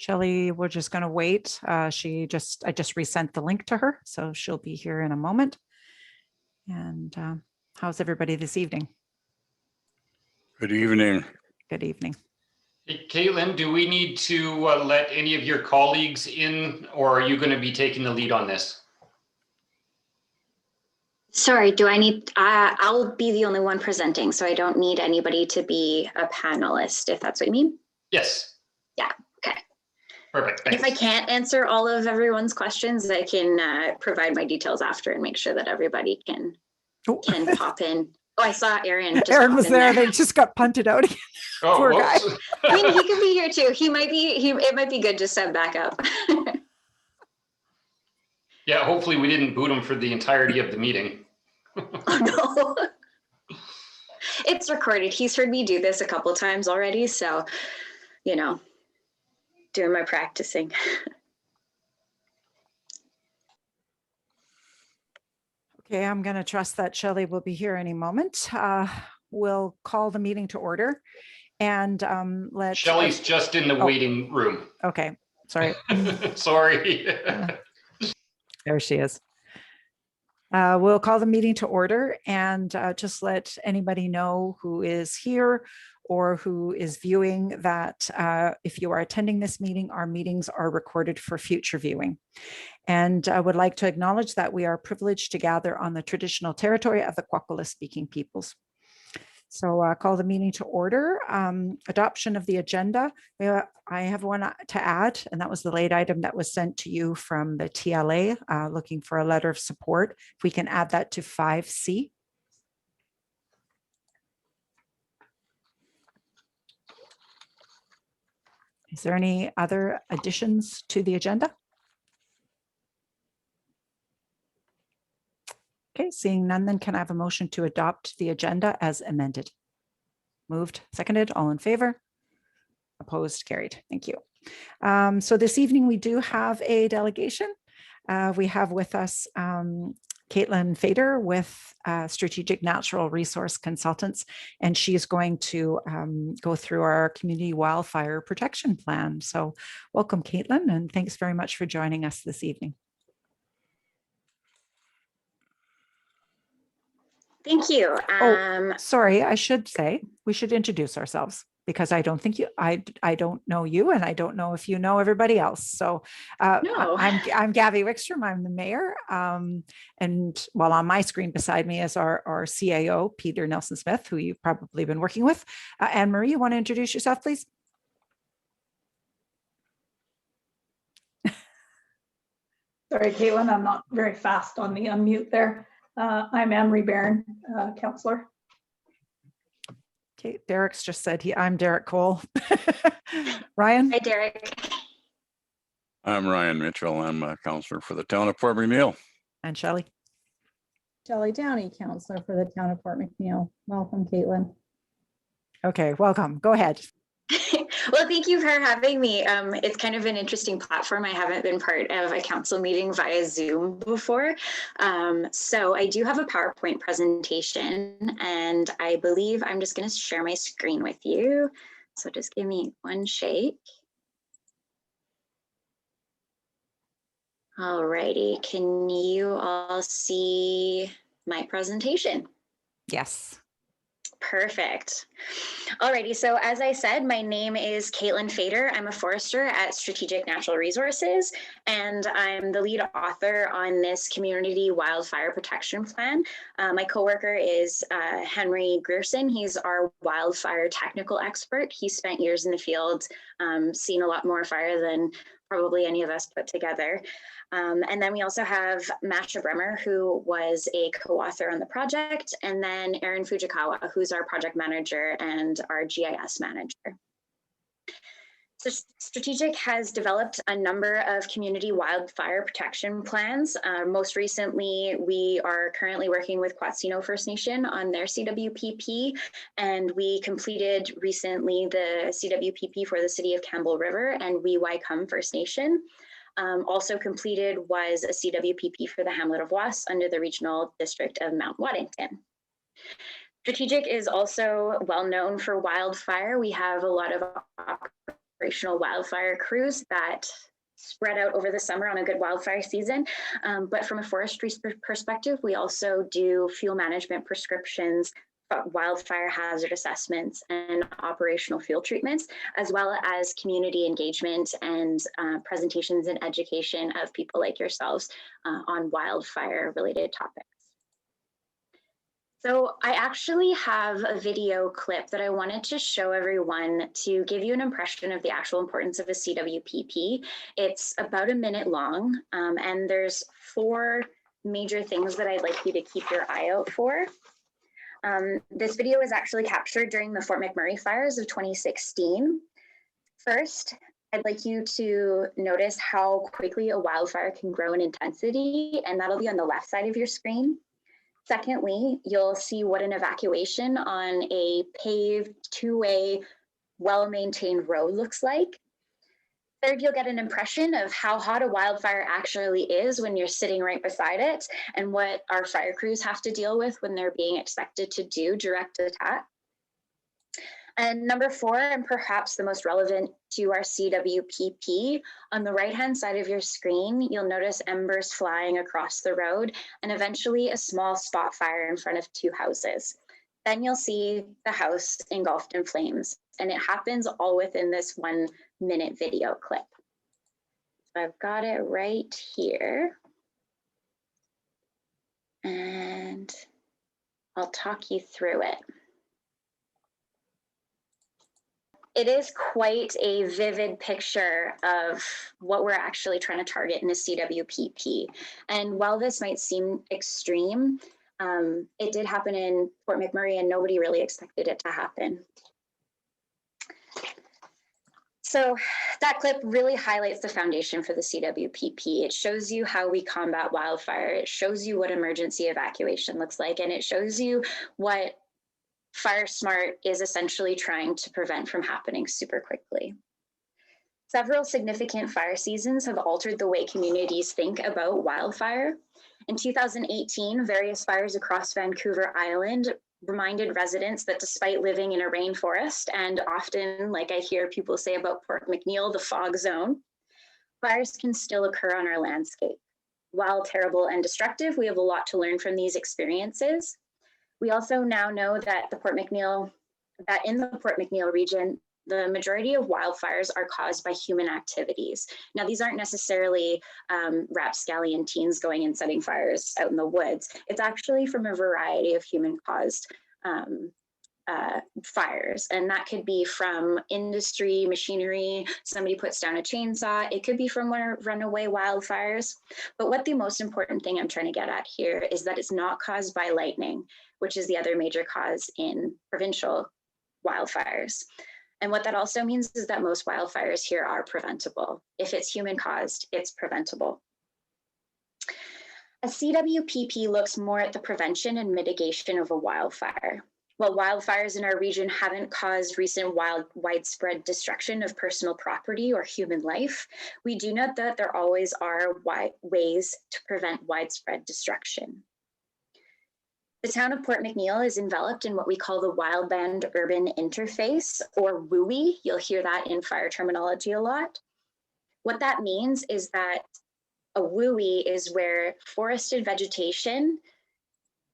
Shelley, we're just going to wait. I just resent the link to her, so she'll be here in a moment. And how's everybody this evening? Good evening. Good evening. Hey, Caitlin, do we need to let any of your colleagues in, or are you going to be taking the lead on this? Sorry, do I need, I'll be the only one presenting, so I don't need anybody to be a panelist, if that's what you mean? Yes. Yeah, okay. Perfect. If I can't answer all of everyone's questions, I can provide my details after and make sure that everybody can pop in. Oh, I saw Aaron. Aaron was there. They just got punted out again. Oh, Poor guy. I mean, he could be here too. It might be good to set back up. Yeah, hopefully we didn't boot him for the entirety of the meeting. Oh, no. It's recorded. He's heard me do this a couple times already, so, you know, doing my practicing. Okay, I'm going to trust that Shelley will be here any moment. We'll call the meeting to order and let Shelley's just in the waiting room. Okay, sorry. Sorry. There she is. We'll call the meeting to order and just let anybody know who is here or who is viewing that if you are attending this meeting, our meetings are recorded for future viewing. And I would like to acknowledge that we are privileged to gather on the traditional territory of the Kwakwala speaking peoples. So call the meeting to order. Adoption of the agenda. I have one to add, and that was the late item that was sent to you from the TLA looking for a letter of support. If we can add that to 5C. Is there any other additions to the agenda? Okay, seeing none, then can I have a motion to adopt the agenda as amended? Moved, seconded, all in favor? Opposed, carried. Thank you. So this evening we do have a delegation. We have with us Caitlin Fader with Strategic Natural Resource Consultants, and she's going to go through our community wildfire protection plan. So welcome, Caitlin, and thanks very much for joining us this evening. Thank you. Sorry, I should say we should introduce ourselves because I don't think I don't know you, and I don't know if you know everybody else. So No. I'm Gabby Wickstrom. I'm the mayor. And while on my screen beside me is our CAO, Peter Nelson Smith, who you've probably been working with. Anne Marie, you want to introduce yourself, please? Sorry, Caitlin, I'm not very fast on the unmute there. I'm Anne-Marie Barron, councillor. Okay, Derek's just said I'm Derek Cole. Ryan? Hi, Derek. I'm Ryan Mitchell. I'm a councillor for the town of Port McNeill. And Shelley? Shelley Downey, councillor for the town of Port McNeill. Welcome, Caitlin. Okay, welcome. Go ahead. Well, thank you for having me. It's kind of an interesting platform. I haven't been part of a council meeting via Zoom before. So I do have a PowerPoint presentation, and I believe I'm just going to share my screen with you. So just give me one shake. All righty. Can you all see my presentation? Yes. Perfect. Alrighty, so as I said, my name is Caitlin Fader. I'm a forester at Strategic Natural Resources, and I'm the lead author on this community wildfire protection plan. My coworker is Henry Grierson. He's our wildfire technical expert. He spent years in the field, seen a lot more fire than probably any of us put together. And then we also have Masha Bremer, who was a co-author on the project, and then Aaron Fujikawa, who's our project manager and our GIS manager. So Strategic has developed a number of community wildfire protection plans. Most recently, we are currently working with Quatsino First Nation on their CWPP, and we completed recently the CWPP for the city of Campbell River and Wee-Wycombe First Nation. Also completed was a CWPP for the hamlet of Was under the regional district of Mount Waddington. Strategic is also well known for wildfire. We have a lot of operational wildfire crews that spread out over the summer on a good wildfire season. But from a forestry perspective, we also do fuel management prescriptions, wildfire hazard assessments, and operational fuel treatments, as well as community engagement and presentations and education of people like yourselves on wildfire related topics. So I actually have a video clip that I wanted to show everyone to give you an impression of the actual importance of a CWPP. It's about a minute long, and there's 4 major things that I'd like you to keep your eye out for. This video was actually captured during the Fort McMurray fires of 2016. First, I'd like you to notice how quickly a wildfire can grow in intensity, and that'll be on the left side of your screen. Secondly, you'll see what an evacuation on a paved 2-way, well-maintained road looks like. Third, you'll get an impression of how hot a wildfire actually is when you're sitting right beside it, and what our fire crews have to deal with when they're being expected to do direct attack. And number 4, and perhaps the most relevant to our CWPP, on the right-hand side of your screen, you'll notice embers flying across the road and eventually a small spot fire in front of 2 houses. Then you'll see the house engulfed in flames, and it happens all within this 1-minute video clip. So I've got it right here. And I'll talk you through it. It is quite a vivid picture of what we're actually trying to target in a CWPP. And while this might seem extreme, it did happen in Fort McMurray and nobody really expected it to happen. So that clip really highlights the foundation for the CWPP. It shows you how we combat wildfire. It shows you what emergency evacuation looks like, and it shows you what Fire Smart is essentially trying to prevent from happening super quickly. Several significant fire seasons have altered the way communities think about wildfire. In 2018, various fires across Vancouver Island reminded residents that despite living in a rainforest, and often, like I hear people say about Port McNeill, the fog zone, fires can still occur on our landscape. While terrible and destructive, we have a lot to learn from these experiences. We also now know that in the Port McNeill region, the majority of wildfires are caused by human activities. Now, these aren't necessarily rapscallion teens going and setting fires out in the woods. It's actually from a variety of human-caused fires. And that could be from industry, machinery, somebody puts down a chainsaw. It could be from runaway wildfires. But what the most important thing I'm trying to get at here is that it's not caused by lightning, which is the other major cause in provincial wildfires. And what that also means is that most wildfires here are preventable. If it's human caused, it's preventable. A CWPP looks more at the prevention and mitigation of a wildfire. While wildfires in our region haven't caused recent widespread destruction of personal property or human life, we do note that there always are ways to prevent widespread destruction. The town of Port McNeill is enveloped in what we call the Wildland Urban Interface, or WUI. You'll hear that in fire terminology a lot. What that means is that a WUI is where forested vegetation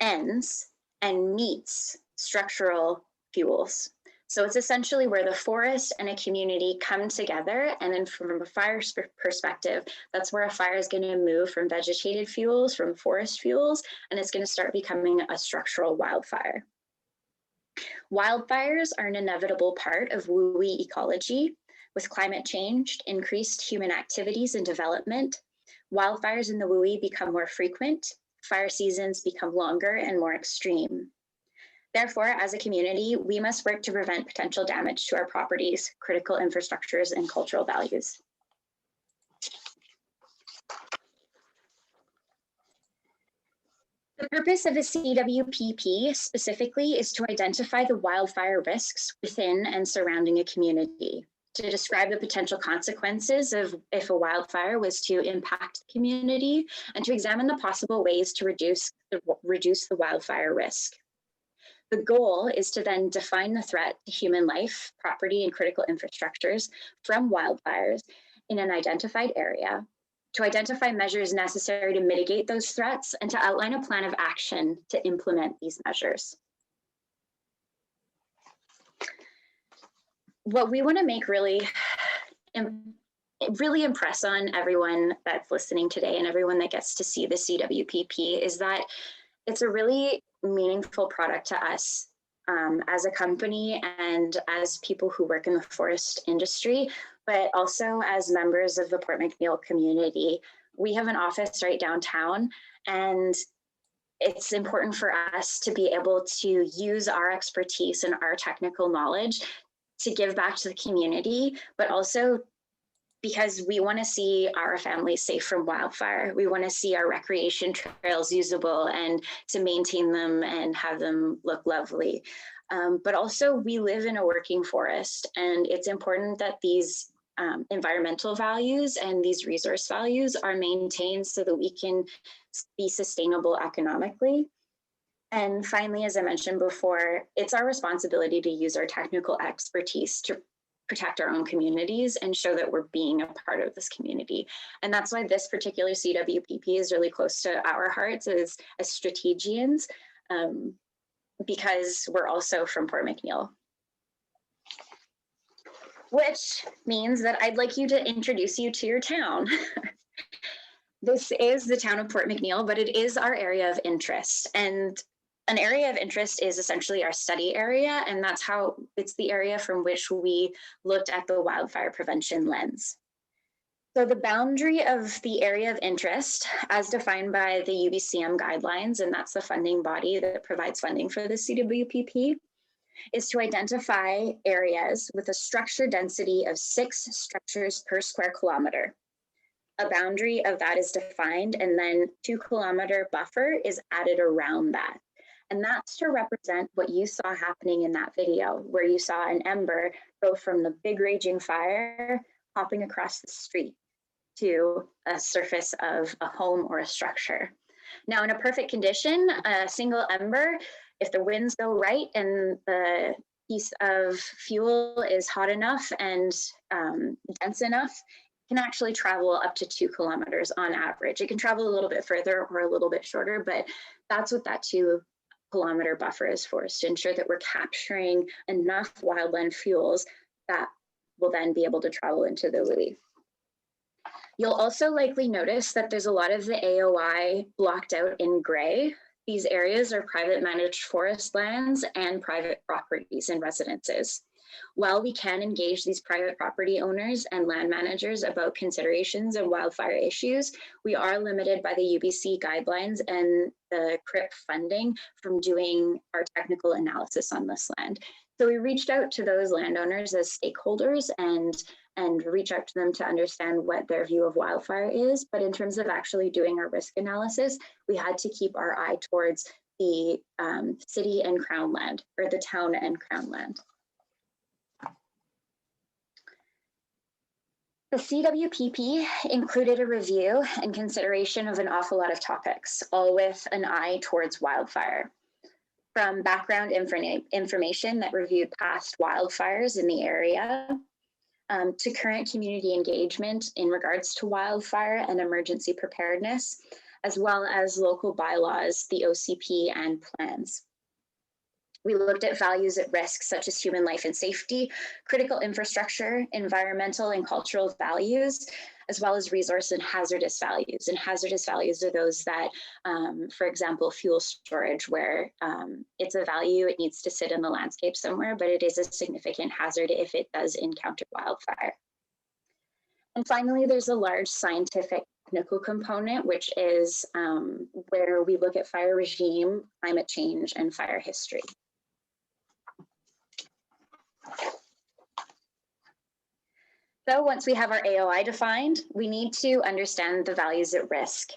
ends and meets structural fuels. So it's essentially where the forest and a community come together. And then from a fire perspective, that's where a fire is going to move from vegetated fuels, from forest fuels, and it's going to start becoming a structural wildfire. Wildfires are an inevitable part of WUI ecology. With climate change, increased human activities and development, wildfires in the WUI become more frequent, fire seasons become longer and more extreme. Therefore, as a community, we must work to prevent potential damage to our properties, critical infrastructures, and cultural values. The purpose of a CWPP specifically is to identify the wildfire risks within and surrounding a community, to describe the potential consequences of if a wildfire was to impact the community, and to examine the possible ways to reduce the wildfire risk. The goal is to then define the threat to human life, property, and critical infrastructures from wildfires in an identified area, to identify measures necessary to mitigate those threats, and to outline a plan of action to implement these measures. What we want to make really impress on everyone that's listening today and everyone that gets to see the CWPP is that it's a really meaningful product to us as a company and as people who work in the forest industry, but also as members of the Port McNeill community. We have an office right downtown, and it's important for us to be able to use our expertise and our technical knowledge to give back to the community, but also because we want to see our families safe from wildfire. We want to see our recreation trails usable and to maintain them and have them look lovely. But also we live in a working forest, and it's important that these environmental values and these resource values are maintained so that we can be sustainable economically. And finally, as I mentioned before, it's our responsibility to use our technical expertise to protect our own communities and show that we're being a part of this community. And that's why this particular CWPP is really close to our hearts as Strategians, because we're also from Port McNeill. Which means that I'd like you to introduce you to your town. This is the town of Port McNeill, but it is our area of interest. And an area of interest is essentially our study area, and that's how it's the area from which we looked at the wildfire prevention lens. So the boundary of the area of interest, as defined by the UBCM guidelines, and that's the funding body that provides funding for the CWPP, is to identify areas with a structure density of 6 structures per square kilometer. A boundary of that is defined, and then 2-kilometer buffer is added around that. And that's to represent what you saw happening in that video, where you saw an ember go from the big raging fire hopping across the street to a surface of a home or a structure. Now, in a perfect condition, a single ember, if the winds go right and the piece of fuel is hot enough and dense enough, can actually travel up to 2 kilometers on average. It can travel a little bit further or a little bit shorter, but that's what that 2-kilometer buffer is for, is to ensure that we're capturing enough wildland fuels that will then be able to travel into the relief. You'll also likely notice that there's a lot of the AOI blocked out in gray. These areas are private managed forest lands and private properties and residences. While we can engage these private property owners and land managers about considerations of wildfire issues, we are limited by the UBC guidelines and the CRIP funding from doing our technical analysis on this land. So we reached out to those landowners as stakeholders and reach out to them to understand what their view of wildfire is. But in terms of actually doing our risk analysis, we had to keep our eye towards the city and crown land, or the town and crown land. The CWPP included a review and consideration of an awful lot of topics, all with an eye towards wildfire. From background information that reviewed past wildfires in the area, to current community engagement in regards to wildfire and emergency preparedness, as well as local bylaws, the OCP, and plans. We looked at values at risk, such as human life and safety, critical infrastructure, environmental and cultural values, as well as resource and hazardous values. And hazardous values are those that, for example, fuel storage, where it's a value, it needs to sit in the landscape somewhere, but it is a significant hazard if it does encounter wildfire. And finally, there's a large scientific technical component, which is where we look at fire regime, climate change, and fire history. So once we have our AOI defined, we need to understand the values at risk.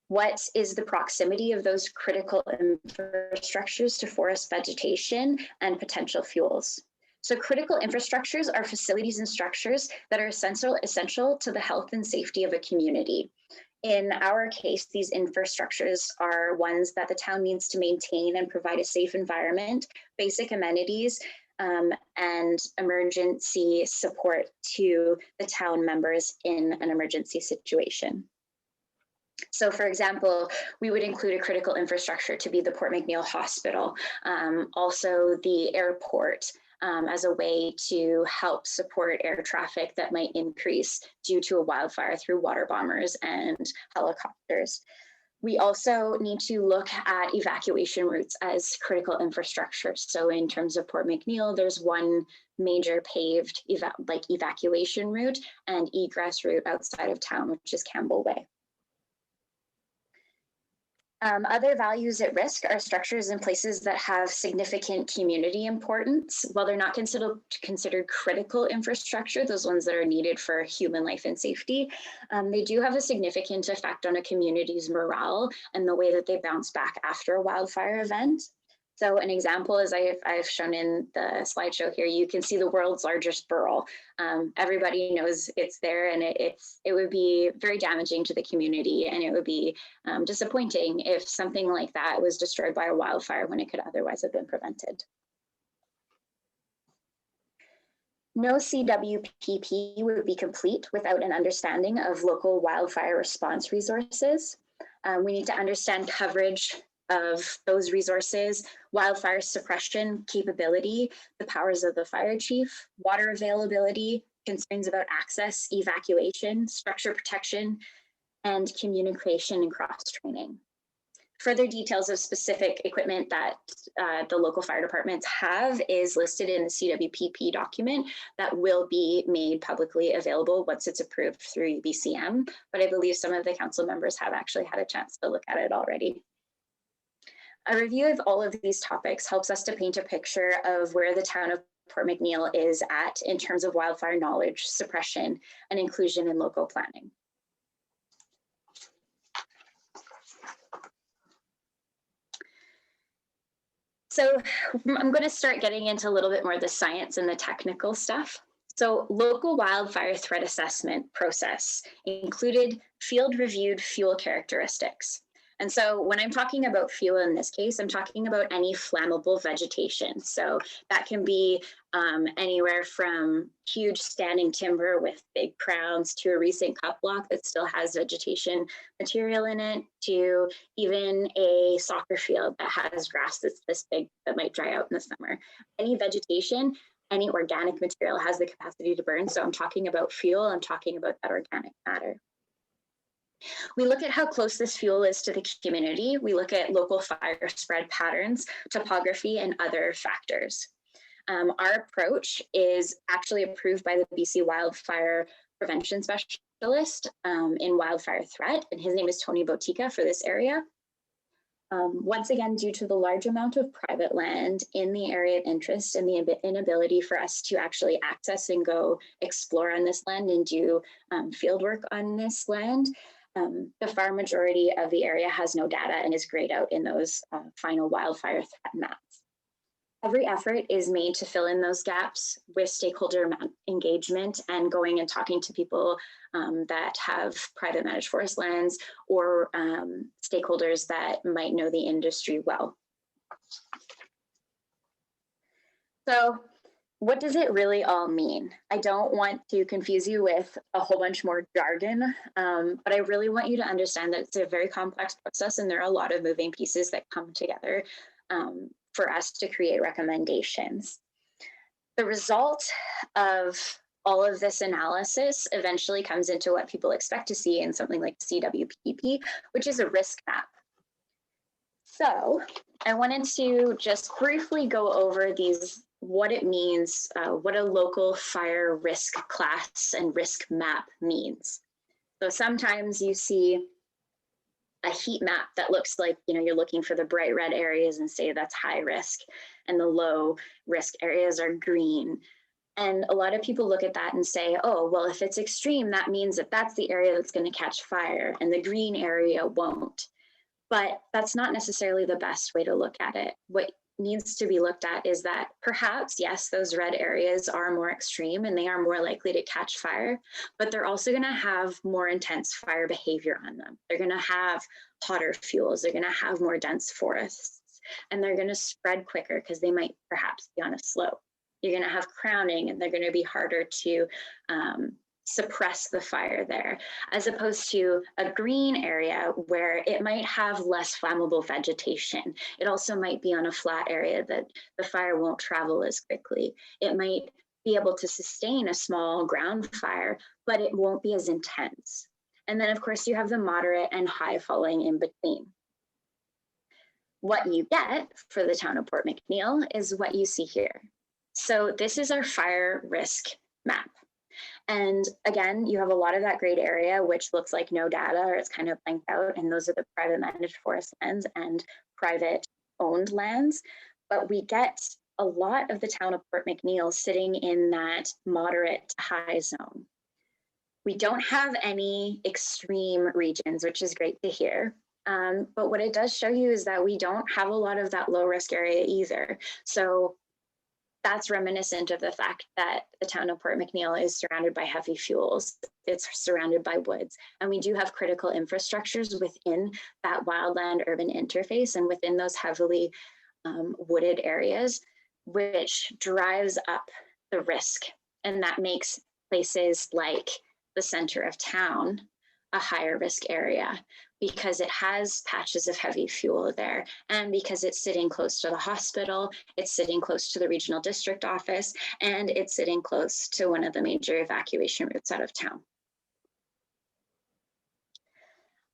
What is the proximity of those critical infrastructures to forest vegetation and potential fuels? So critical infrastructures are facilities and structures that are essential to the health and safety of a community. In our case, these infrastructures are ones that the town needs to maintain and provide a safe environment, basic amenities, and emergency support to the town members in an emergency situation. So for example, we would include a critical infrastructure to be the Port McNeill Hospital, also the airport, as a way to help support air traffic that might increase due to a wildfire through water bombers and helicopters. We also need to look at evacuation routes as critical infrastructure. So in terms of Port McNeill, there's one major paved evacuation route and egress route outside of town, which is Campbell Way. Other values at risk are structures in places that have significant community importance. While they're not considered critical infrastructure, those ones that are needed for human life and safety, they do have a significant effect on a community's morale and the way that they bounce back after a wildfire event. So an example, as I've shown in the slideshow here, you can see the world's largest burl. Everybody knows it's there, and it would be very damaging to the community, and it would be disappointing if something like that was destroyed by a wildfire when it could otherwise have been prevented. No CWPP would be complete without an understanding of local wildfire response resources. We need to understand coverage of those resources, wildfire suppression capability, the powers of the fire chief, water availability, concerns about access, evacuation, structure protection, and communication and cross-training. Further details of specific equipment that the local fire departments have is listed in the CWPP document that will be made publicly available once it's approved through BCM, but I believe some of the council members have actually had a chance to look at it already. A review of all of these topics helps us to paint a picture of where the town of Port McNeill is at in terms of wildfire knowledge, suppression, and inclusion in local planning. So I'm going to start getting into a little bit more of the science and the technical stuff. So local wildfire threat assessment process included field reviewed fuel characteristics. And so when I'm talking about fuel in this case, I'm talking about any flammable vegetation. So that can be anywhere from huge standing timber with big crowns to a recent cut block that still has vegetation material in it, to even a soccer field that has grass that's this big that might dry out in the summer. Any vegetation, any organic material has the capacity to burn. So I'm talking about fuel, I'm talking about that organic matter. We look at how close this fuel is to the community. We look at local fire spread patterns, topography, and other factors. Our approach is actually approved by the BC Wildfire Prevention Specialist in wildfire threat, and his name is Tony Botica for this area. Once again, due to the large amount of private land in the area of interest and the inability for us to actually access and go explore on this land and do field work on this land, the far majority of the area has no data and is grayed out in those final wildfire threat maps. Every effort is made to fill in those gaps with stakeholder engagement and going and talking to people that have private managed forest lands or stakeholders that might know the industry well. So, what does it really all mean? I don't want to confuse you with a whole bunch more jargon, but I really want you to understand that it's a very complex process and there are a lot of moving pieces that come together for us to create recommendations. The result of all of this analysis eventually comes into what people expect to see in something like CWPP, which is a risk map. So I wanted to just briefly go over these, what it means, what a local fire risk class and risk map means. So sometimes you see a heat map that looks like, you're looking for the bright red areas and say that's high risk, and the low risk areas are green. And a lot of people look at that and say, oh, well, if it's extreme, that means that that's the area that's going to catch fire and the green area won't. But that's not necessarily the best way to look at it. What needs to be looked at is that perhaps, yes, those red areas are more extreme and they are more likely to catch fire, but they're also going to have more intense fire behavior on them. They're going to have hotter fuels, they're going to have more dense forests, and they're going to spread quicker because they might perhaps be on a slope. You're going to have crowning and they're going to be harder to suppress the fire there, as opposed to a green area where it might have less flammable vegetation. It also might be on a flat area that the fire won't travel as quickly. It might be able to sustain a small ground fire, but it won't be as intense. And then of course you have the moderate and high falling in between. What you get for the town of Port McNeill is what you see here. So this is our fire risk map. And again, you have a lot of that grayed area, which looks like no data, or it's kind of blanked out. And those are the private managed forest lands and private owned lands. But we get a lot of the town of Port McNeill sitting in that moderate to high zone. We don't have any extreme regions, which is great to hear. But what it does show you is that we don't have a lot of that low risk area either. So that's reminiscent of the fact that the town of Port McNeill is surrounded by heavy fuels. It's surrounded by woods. And we do have critical infrastructures within that wildland urban interface and within those heavily wooded areas, which drives up the risk. And that makes places like the center of town a higher risk area because it has patches of heavy fuel there, and because it's sitting close to the hospital, it's sitting close to the regional district office, and it's sitting close to one of the major evacuation routes out of town.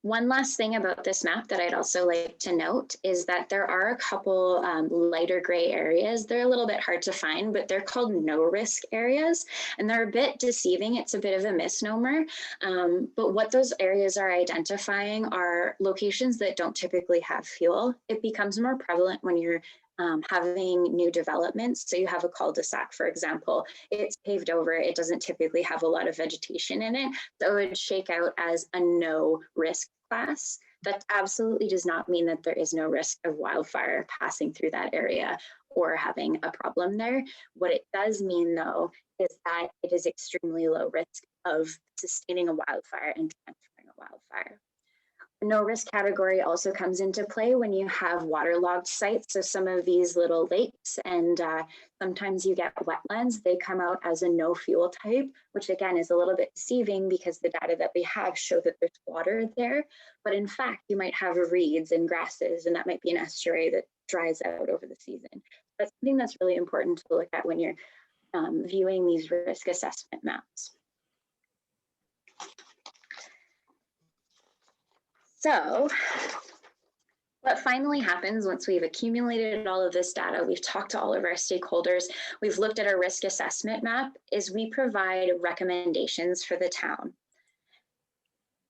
One last thing about this map that I'd also like to note is that there are a couple lighter gray areas. They're a little bit hard to find, but they're called no risk areas, and they're a bit deceiving. It's a bit of a misnomer, but what those areas are identifying are locations that don't typically have fuel. It becomes more prevalent when you're having new developments. So you have a cul-de-sac, for example, it's paved over, it doesn't typically have a lot of vegetation in it. So it would shake out as a no risk class. That absolutely does not mean that there is no risk of wildfire passing through that area or having a problem there. What it does mean though, is that it is extremely low risk of sustaining a wildfire and transferring a wildfire. The no risk category also comes into play when you have waterlogged sites. So some of these little lakes and sometimes you get wetlands, they come out as a no fuel type, which again is a little bit deceiving because the data that we have show that there's water there. But in fact, you might have reeds and grasses, and that might be an estuary that dries out over the season. That's something that's really important to look at when you're viewing these risk assessment maps. So what finally happens once we've accumulated all of this data, we've talked to all of our stakeholders, we've looked at our risk assessment map, is we provide recommendations for the town.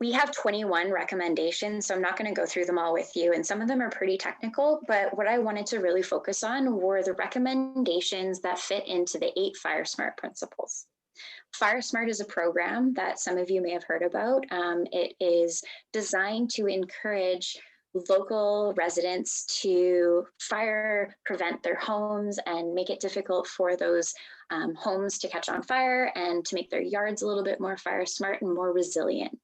We have 21 recommendations, so I'm not going to go through them all with you, and some of them are pretty technical, but what I wanted to really focus on were the recommendations that fit into the 8 Fire Smart principles. Fire Smart is a program that some of you may have heard about. It is designed to encourage local residents to fire prevent their homes and make it difficult for those homes to catch on fire and to make their yards a little bit more fire smart and more resilient.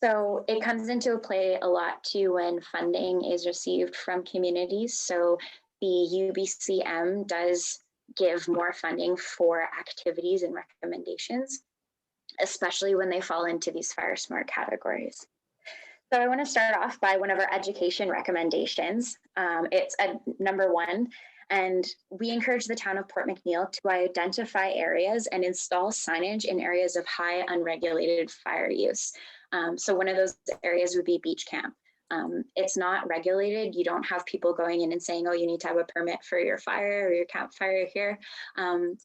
So it comes into play a lot too when funding is received from communities. So the UBCM does give more funding for activities and recommendations, especially when they fall into these Fire Smart categories. So I want to start off by one of our education recommendations. It's number 1, and we encourage the town of Port McNeill to identify areas and install signage in areas of high unregulated fire use. So one of those areas would be beach camp. It's not regulated. You don't have people going in and saying, oh, you need to have a permit for your fire or your campfire here.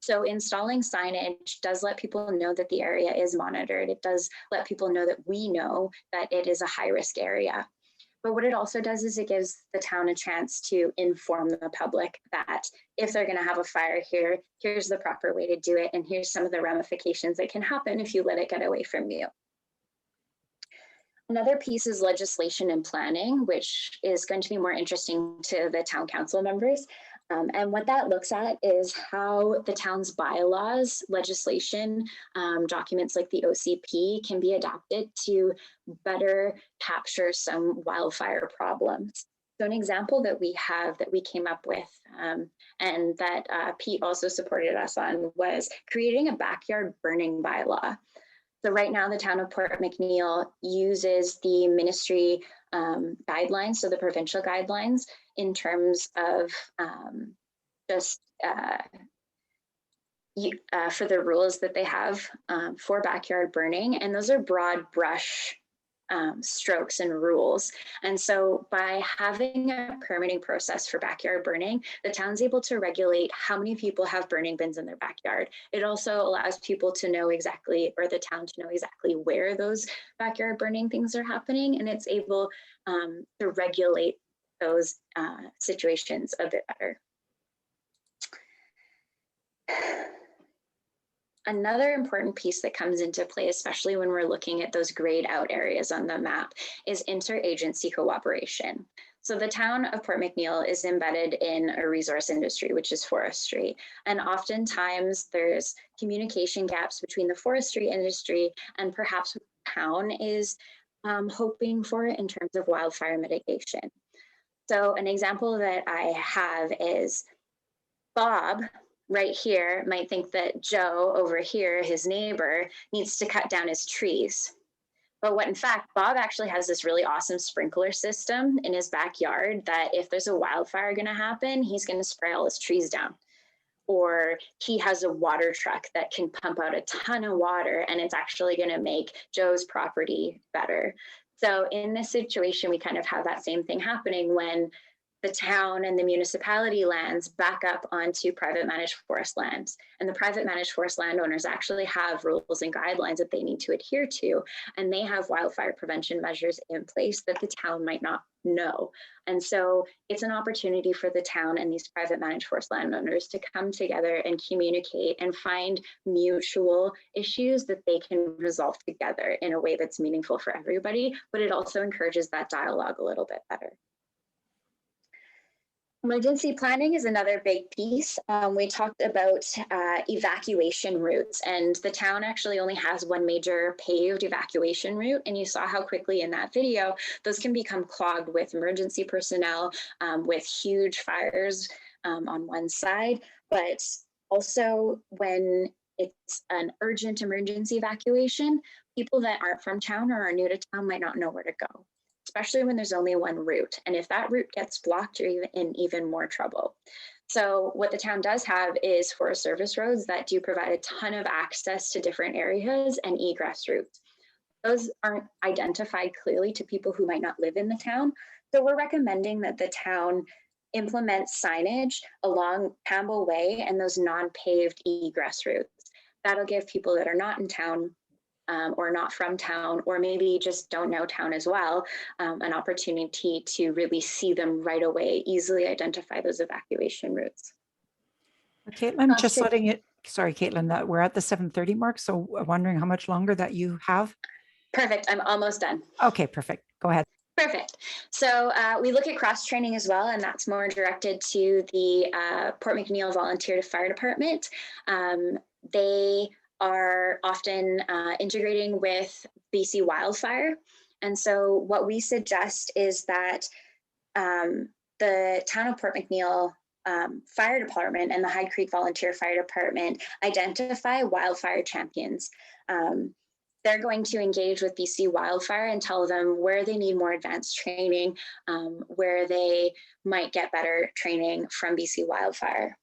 So installing signage does let people know that the area is monitored. It does let people know that we know that it is a high risk area. But what it also does is it gives the town a chance to inform the public that if they're going to have a fire here, here's the proper way to do it. And here's some of the ramifications that can happen if you let it get away from you. Another piece is legislation and planning, which is going to be more interesting to the town council members. And what that looks at is how the town's bylaws, legislation, documents like the OCP can be adapted to better capture some wildfire problems. So an example that we have that we came up with and that Pete also supported us on was creating a backyard burning bylaw. So right now, the town of Port McNeill uses the ministry guidelines, so the provincial guidelines, in terms of for the rules that they have for backyard burning. And those are broad brush strokes and rules. And so by having a permitting process for backyard burning, the town's able to regulate how many people have burning bins in their backyard. It also allows people to know exactly, or the town to know exactly where those backyard burning things are happening. And it's able to regulate those situations a bit better. Another important piece that comes into play, especially when we're looking at those grayed out areas on the map, is interagency cooperation. So the town of Port McNeill is embedded in a resource industry, which is forestry. And oftentimes there's communication gaps between the forestry industry and perhaps what the town is hoping for in terms of wildfire mitigation. So an example that I have is Bob right here might think that Joe over here, his neighbor, needs to cut down his trees. But what in fact, Bob actually has this really awesome sprinkler system in his backyard that if there's a wildfire gonna happen, he's gonna spray all his trees down. Or he has a water truck that can pump out a ton of water and it's actually gonna make Joe's property better. So in this situation, we kind of have that same thing happening when the town and the municipality lands back up onto private managed forest lands. And the private managed forest landowners actually have rules and guidelines that they need to adhere to. And they have wildfire prevention measures in place that the town might not know. And so it's an opportunity for the town and these private managed forest landowners to come together and communicate and find mutual issues that they can resolve together in a way that's meaningful for everybody, but it also encourages that dialogue a little bit better. Emergency planning is another big piece. We talked about evacuation routes, and the town actually only has one major paved evacuation route. And you saw how quickly in that video, those can become clogged with emergency personnel, with huge fires on one side. But also when it's an urgent emergency evacuation, people that aren't from town or are new to town might not know where to go, especially when there's only one route. And if that route gets blocked, you're in even more trouble. So what the town does have is Forest Service roads that do provide a ton of access to different areas and egress routes. Those aren't identified clearly to people who might not live in the town. So we're recommending that the town implement signage along Campbell Way and those non-paved egress routes. That'll give people that are not in town or not from town, or maybe just don't know town as well, an opportunity to really see them right away, easily identify those evacuation routes. Caitlin, just letting it, sorry, Caitlin, that we're at the 7:30 mark. So wondering how much longer that you have. Perfect, I'm almost done. Okay, perfect. Go ahead. Perfect. So we look at cross training as well, and that's more directed to the Port McNeill Volunteer Fire Department. They are often integrating with BC Wildfire. And so what we suggest is that the town of Port McNeill Fire Department and the Hyde Creek Volunteer Fire Department identify wildfire champions. They're going to engage with BC Wildfire and tell them where they need more advanced training, where they might get better training from BC Wildfire.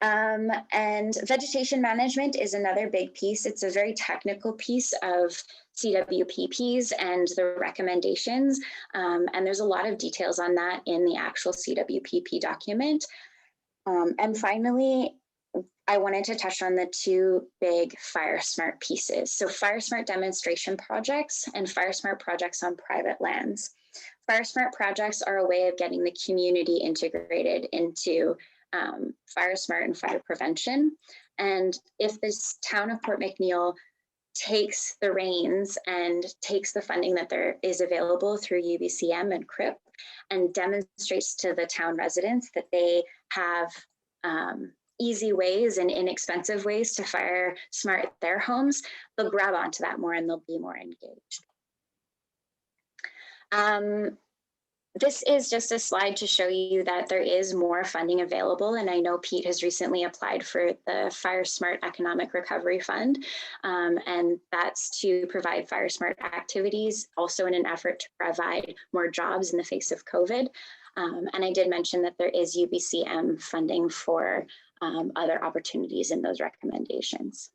And vegetation management is another big piece. It's a very technical piece of CWPPs and the recommendations. And there's a lot of details on that in the actual CWPP document. And finally, I wanted to touch on the two big Fire Smart pieces. So Fire Smart demonstration projects and Fire Smart projects on private lands. Fire Smart projects are a way of getting the community integrated into Fire Smart and fire prevention. And if this town of Port McNeill takes the reins and takes the funding that there is available through UBCM and CRIP and demonstrates to the town residents that they have easy ways and inexpensive ways to fire smart their homes, they'll grab onto that more and they'll be more engaged. This is just a slide to show you that there is more funding available. And I know Pete has recently applied for the Fire Smart Economic Recovery Fund. And that's to provide Fire Smart activities, also in an effort to provide more jobs in the face of COVID. And I did mention that there is UBCM funding for other opportunities in those recommendations.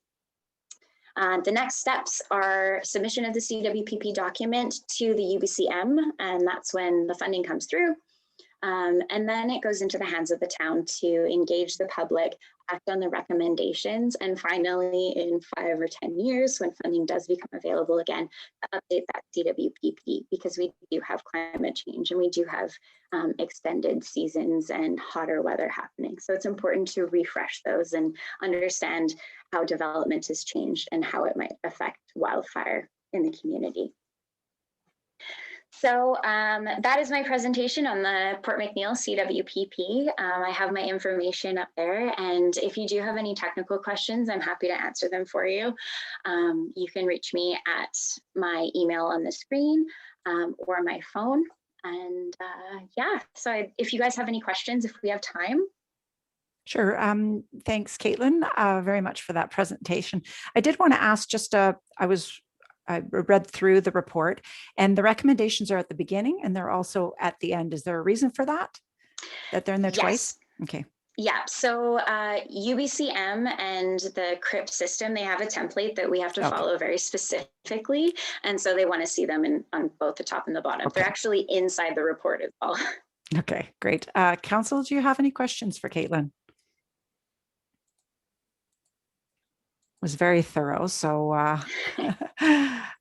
The next steps are submission of the CWPP document to the UBCM, and that's when the funding comes through. And then it goes into the hands of the town to engage the public, act on the recommendations, and finally, in 5 or 10 years, when funding does become available again, update that CWPP, because we do have climate change and we do have extended seasons and hotter weather happening. So it's important to refresh those and understand how development has changed and how it might affect wildfire in the community. So that is my presentation on the Port McNeill CWPP. I have my information up there, and if you do have any technical questions, I'm happy to answer them for you. You can reach me at my email on the screen or my phone. And yeah, so if you guys have any questions, if we have time. Sure. Thanks, Caitlin, very much for that presentation. I did want to ask I read through the report, and the recommendations are at the beginning and they're also at the end. Is there a reason for that? That they're in there twice? Okay. Yeah, so UBCM and the CRIP system, they have a template that we have to follow very specifically. And so they want to see them on both the top and the bottom. Okay. They're actually inside the report as well. Okay, great. Council, do you have any questions for Caitlin? Was very thorough. So,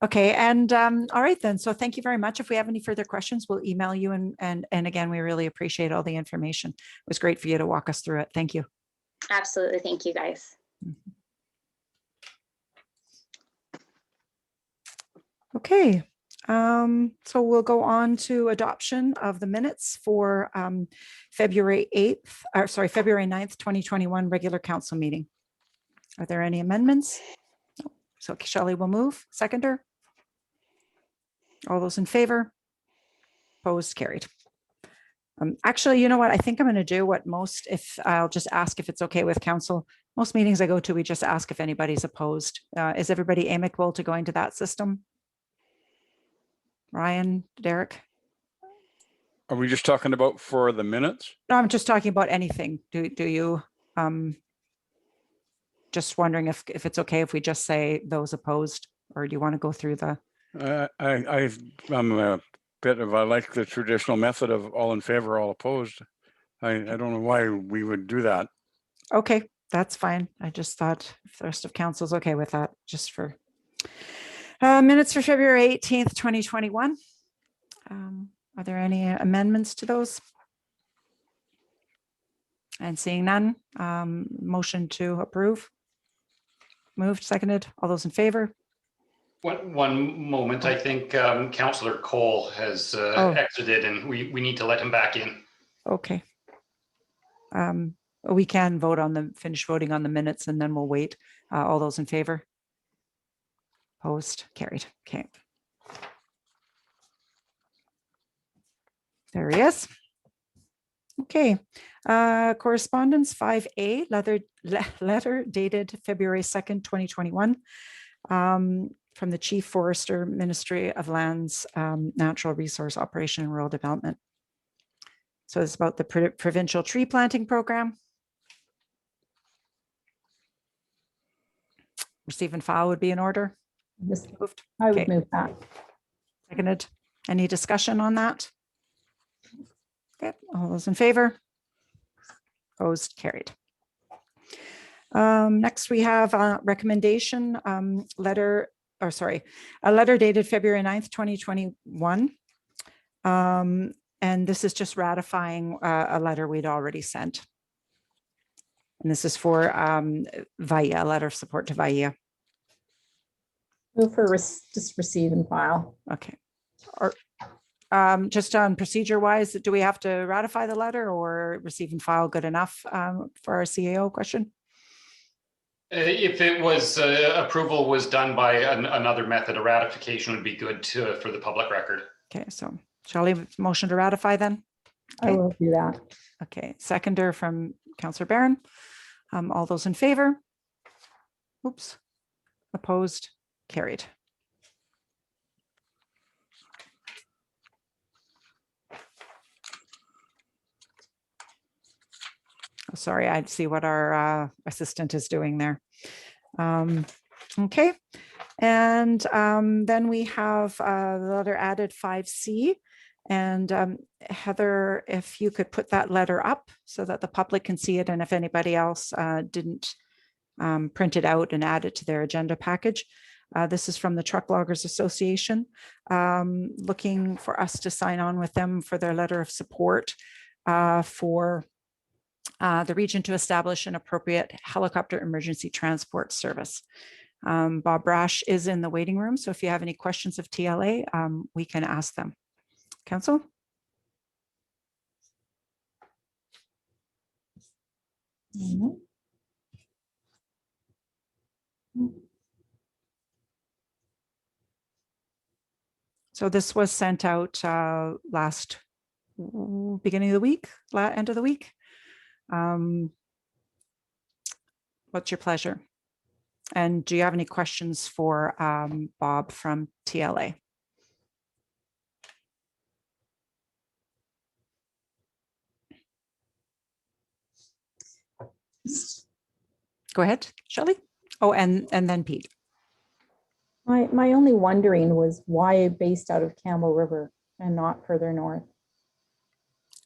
okay. And all right then. So thank you very much. If we have any further questions, we'll email you. And again, we really appreciate all the information. It was great for you to walk us through it. Thank you. Absolutely. Thank you, guys. Okay. So we'll go on to adoption of the minutes for February 9th, 2021 regular council meeting. Are there any amendments? No. So Shelley will move. Seconder? All those in favor? Opposed? Carried. Actually, you know what? I think I'm going to do what I'll just ask if it's okay with council. Most meetings I go to, we just ask if anybody's opposed. Is everybody amicable to going to that system? Ryan, Derek? Are we just talking about for the minutes? No, I'm just talking about anything. Do you? Just wondering if it's okay if we just say those opposed, or do you want to go through the? I'm a bit of, I like the traditional method of all in favor, all opposed. I don't know why we would do that. Okay, that's fine. I just thought if the rest of council's okay with that, just for minutes for February 18th, 2021. Are there any amendments to those? And seeing none, motion to approve. Moved, seconded. All those in favor? One moment, I think Councillor Cole has exited, and we need to let him back in. Okay. We can finish voting on the minutes, and then we'll wait. All those in favor? Opposed? Carried. Okay. There he is. Okay. Correspondence 5A, letter dated February 2nd, 2021, from the Chief Forester, Ministry of Lands, Natural Resource Operation and Rural Development. So it's about the provincial tree planting program. Receive and file would be in order. Moved. I would Okay. move that. Seconded. Any discussion on that? Okay, all those in favor? Opposed? Carried. Next, we have a recommendation letter dated February 9th, 2021. And this is just ratifying a letter we'd already sent. And this is for VAIA, a letter of support to VAIA. Move for just receive and file. Okay. Or, just on procedure wise, do we have to ratify the letter or receive and file good enough for our CAO question? If it was, approval was done by another method, a ratification would be good for the public record. Okay, so Shelley, motion to ratify then? I Okay. will do that. Okay, seconder from Councillor Barron. All those in favor? Oops. Opposed? Carried. Oh, sorry, I see what our assistant is doing there. Okay, and then we have the letter added 5C. And Heather, if you could put that letter up so that the public can see it, and if anybody else didn't print it out and add it to their agenda package. This is from the Truck Loggers Association, looking for us to sign on with them for their letter of support for the region to establish an appropriate helicopter emergency transport service. Bob Brash is in the waiting room, so if you have any questions of TLA, we can ask them. Council? Mhm. So this was sent out last beginning of the week, end of the week. What's your pleasure? And do you have any questions for Bob from TLA? Go ahead, Shelley. Oh, and then Pete. My only wondering was why based out of Campbell River and not further north?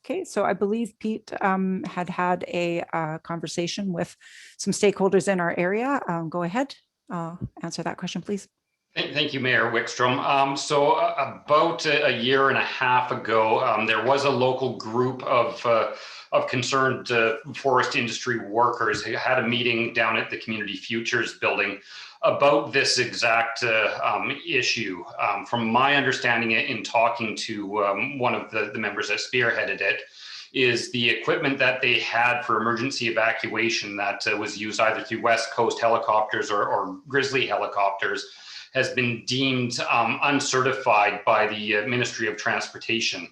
Okay, so I believe Pete had a conversation with some stakeholders in our area. Go ahead, answer that question, please. Thank you, Mayor Wickstrom. So about a year and a half ago, there was a local group of concerned forest industry workers who had a meeting down at the Community Futures building about this exact issue. From my understanding in talking to one of the members that spearheaded it, is the equipment that they had for emergency evacuation that was used either through West Coast helicopters or Grizzly helicopters has been deemed uncertified by the Ministry of Transportation.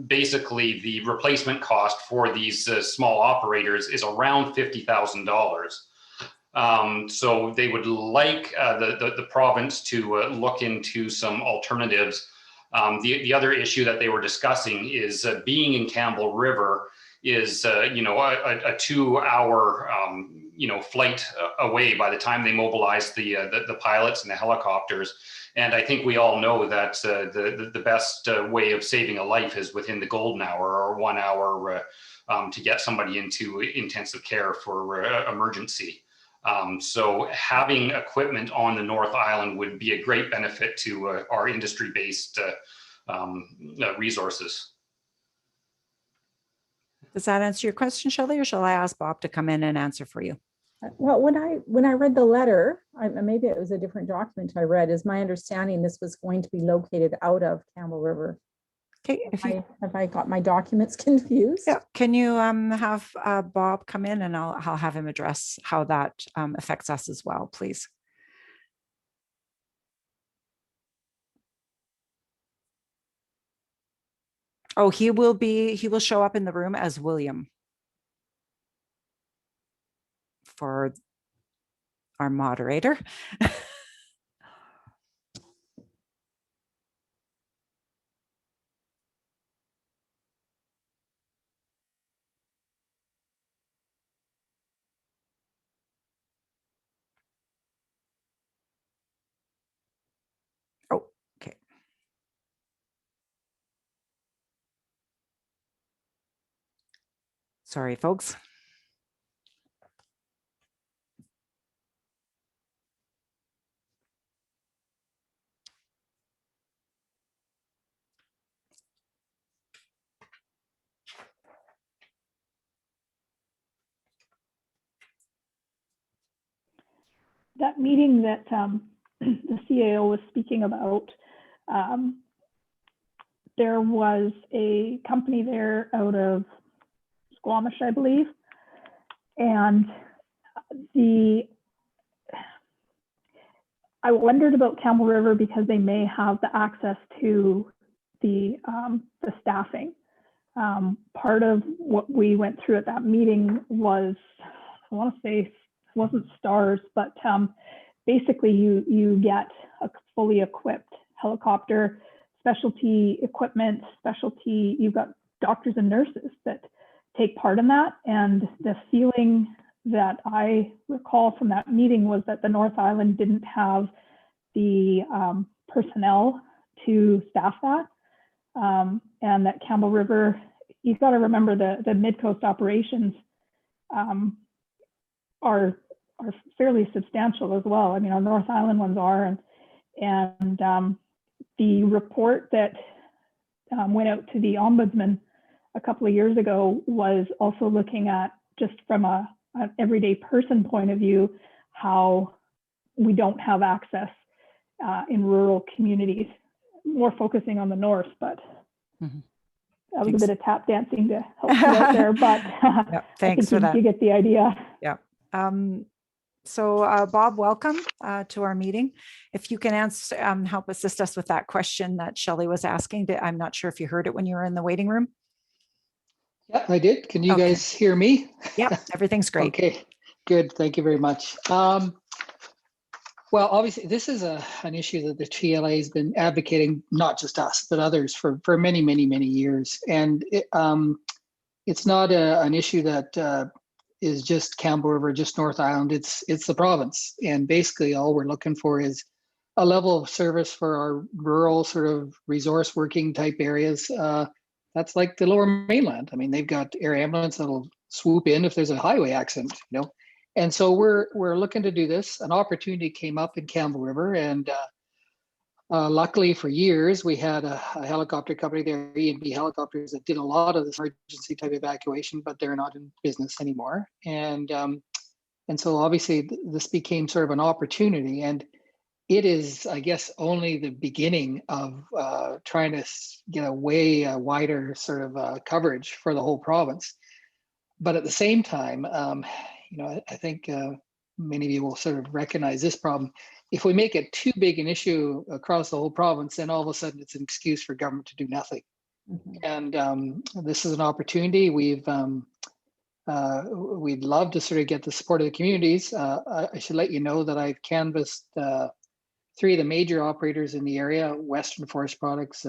Basically the replacement cost for these small operators is around $50,000. So they would like the province to look into some alternatives. The other issue that they were discussing is being in Campbell River is a 2-hour flight away by the time they mobilize the pilots and the helicopters. And I think we all know that the best way of saving a life is within the golden hour or 1 hour to get somebody into intensive care for emergency. So having equipment on the North Island would be a great benefit to our industry-based resources. Does that answer your question, Shelley, or shall I ask Bob to come in and answer for you? Well, when I read the letter, maybe it was a different document I read, is my understanding this was going to be located out of Campbell River. Okay, Have I got my documents confused? yeah, can you have Bob come in and I'll have him address how that affects us as well, please. Oh, he will show up in the room as William for our moderator. Oh, okay. Sorry, folks. that meeting that the CAO was speaking about, there was a company there out of Squamish, I believe, and I wondered about Campbell River because they may have the access to the staffing. Part of what we went through at that meeting was, I want to say, it wasn't stars, but basically you get a fully equipped helicopter, specialty equipment, you've got doctors and nurses that take part in that. And the feeling that I recall from that meeting was that the North Island didn't have the personnel to staff that. And that Campbell River, you've got to remember the mid-coast operations are fairly substantial as well. I mean, our North Island ones are, and the report that went out to the Ombudsman a couple of years ago was also looking at, just from an everyday person point of view, how we don't have access in rural communities, more focusing on the north, but that was a bit of tap dancing to help you out there, but Thanks for that. You get the idea. Yeah. So Bob, welcome to our meeting. If you can answer, help assist us with that question that Shelley was asking. I'm not sure if you heard it when you were in the waiting room. Yeah, I did. Can you guys hear me? Yep, everything's great. Okay, good. Thank you very much. Well, obviously, this is an issue that the TLA has been advocating, not just us, but others for many, many, many years. And it's not an issue that is just Campbell River, just North Island. It's the province. And basically, all we're looking for is a level of service for our rural sort of resource working type areas. That's like the Lower Mainland. I mean, they've got air ambulance that'll swoop in if there's a highway accident, you know. And so we're looking to do this. An opportunity came up in Campbell River, and luckily for years we had a helicopter company there, E&B Helicopters, that did a lot of this emergency type evacuation, but they're not in business anymore. And so obviously this became sort of an opportunity, and it is, I guess, only the beginning of trying to get a way wider sort of coverage for the whole province. But at the same time, you know, I think many of you will sort of recognize this problem. If we make it too big an issue across the whole province, then all of a sudden it's an excuse for government to do nothing. And this is an opportunity. We'd love to sort of get the support of the communities. I should let you know that I've canvassed 3 of the major operators in the area: Western Forest Products,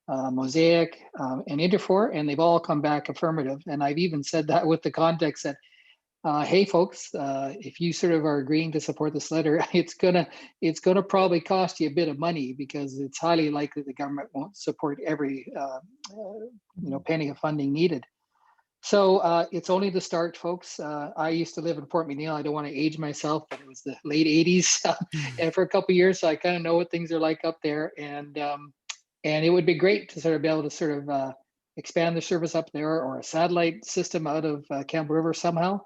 Mosaic, and Interfor, and they've all come back affirmative. And I've even said that with the context that, hey folks, if you sort of are agreeing to support this letter, it's gonna probably cost you a bit of money, because it's highly likely the government won't support every penny of funding needed. So it's only the start, folks. I used to live in Port McNeill. I don't want to age myself, but it was the late 80s, and for a couple of years, so I kind of know what things are like up there. And it would be great to sort of be able to sort of expand the service up there, or a satellite system out of Campbell River somehow.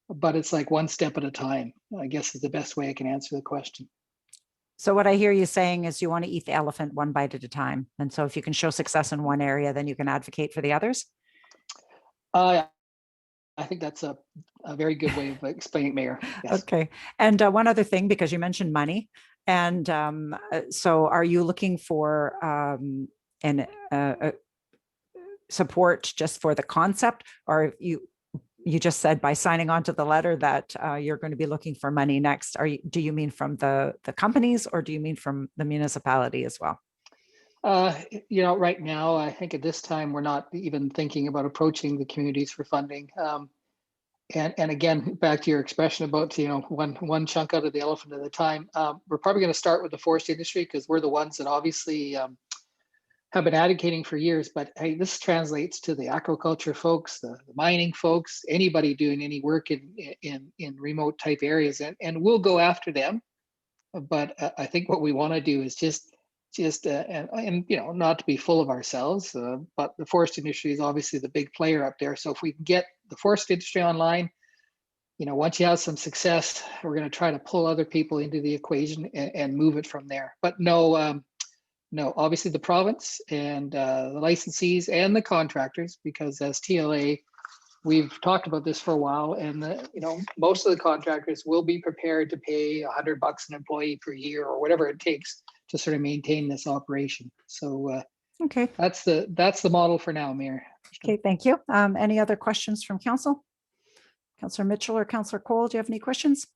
But it's like one step at a time, I guess, is the best way I can answer the question. So what I hear you saying is you want to eat the elephant one bite at a time. And so if you can show success in one area, then you can advocate for the others? I think that's a very good way of explaining it, Mayor. Yes. Okay. And one other thing, because you mentioned money. And so are you looking for support just for the concept, or you just said by signing on to the letter that you're going to be looking for money next? Do you mean from the companies, or do you mean from the municipality as well? Right now, I think at this time, we're not even thinking about approaching the communities for funding. And again, back to your expression about, one chunk out of the elephant at a time, we're probably going to start with the forest industry, because we're the ones that obviously have been advocating for years. But hey, this translates to the aquaculture folks, the mining folks, anybody doing any work in remote type areas, and we'll go after them. But I think what we want to do is just not to be full of ourselves, but the forest industry is obviously the big player up there. So if we can get the forest industry online, once you have some success, we're going to try to pull other people into the equation and move it from there. But no, obviously the province and the licensees and the contractors, because as TLA, we've talked about this for a while, and most of the contractors will be prepared to pay $100 an employee per year or whatever it takes to sort of maintain this operation. So Okay, that's the model for now, Mayor. okay, thank you. Any other questions from council? Councillor Mitchell or Councillor Cole, do you have any questions?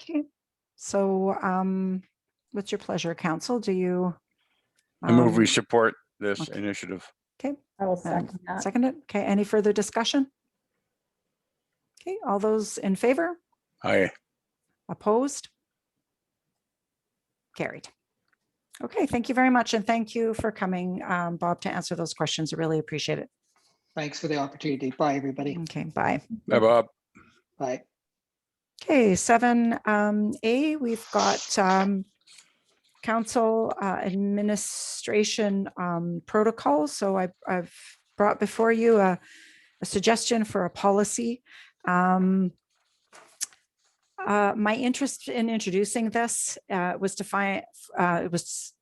Okay, so what's your pleasure, council? Do you? I move we um, support this okay. initiative. Okay, I will second that. second it. Okay, any further discussion? Okay, all those in favor? Aye. Opposed? Carried. Okay, thank you very much. And thank you for coming, Bob, to answer those questions. I really appreciate it. Thanks for the opportunity. Bye, everybody. Okay, bye. Bye, Bob. Bye. Okay, 7A, we've got council administration protocols. So I've brought before you a suggestion for a policy. My interest in introducing this was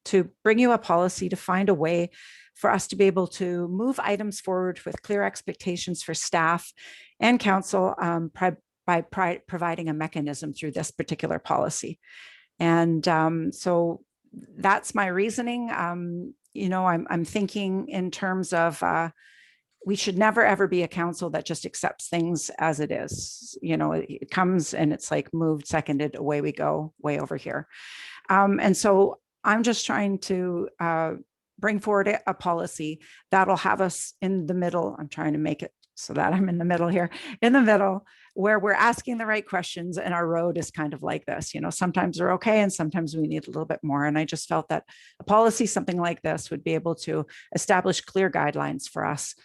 to bring you a policy to find a way for us to be able to move items forward with clear expectations for staff and council by providing a mechanism through this particular policy. And so that's my reasoning. I'm thinking in terms of we should never ever be a council that just accepts things as it is. It comes and it's like moved, seconded, away we go, way over here. And so I'm just trying to bring forward a policy that'll have us in the middle. I'm trying to make it so that I'm in the middle here, where we're asking the right questions, and our road is kind of like this. Sometimes we're okay, and sometimes we need a little bit more. And I just felt that a policy, something like this, would be able to establish clear guidelines for us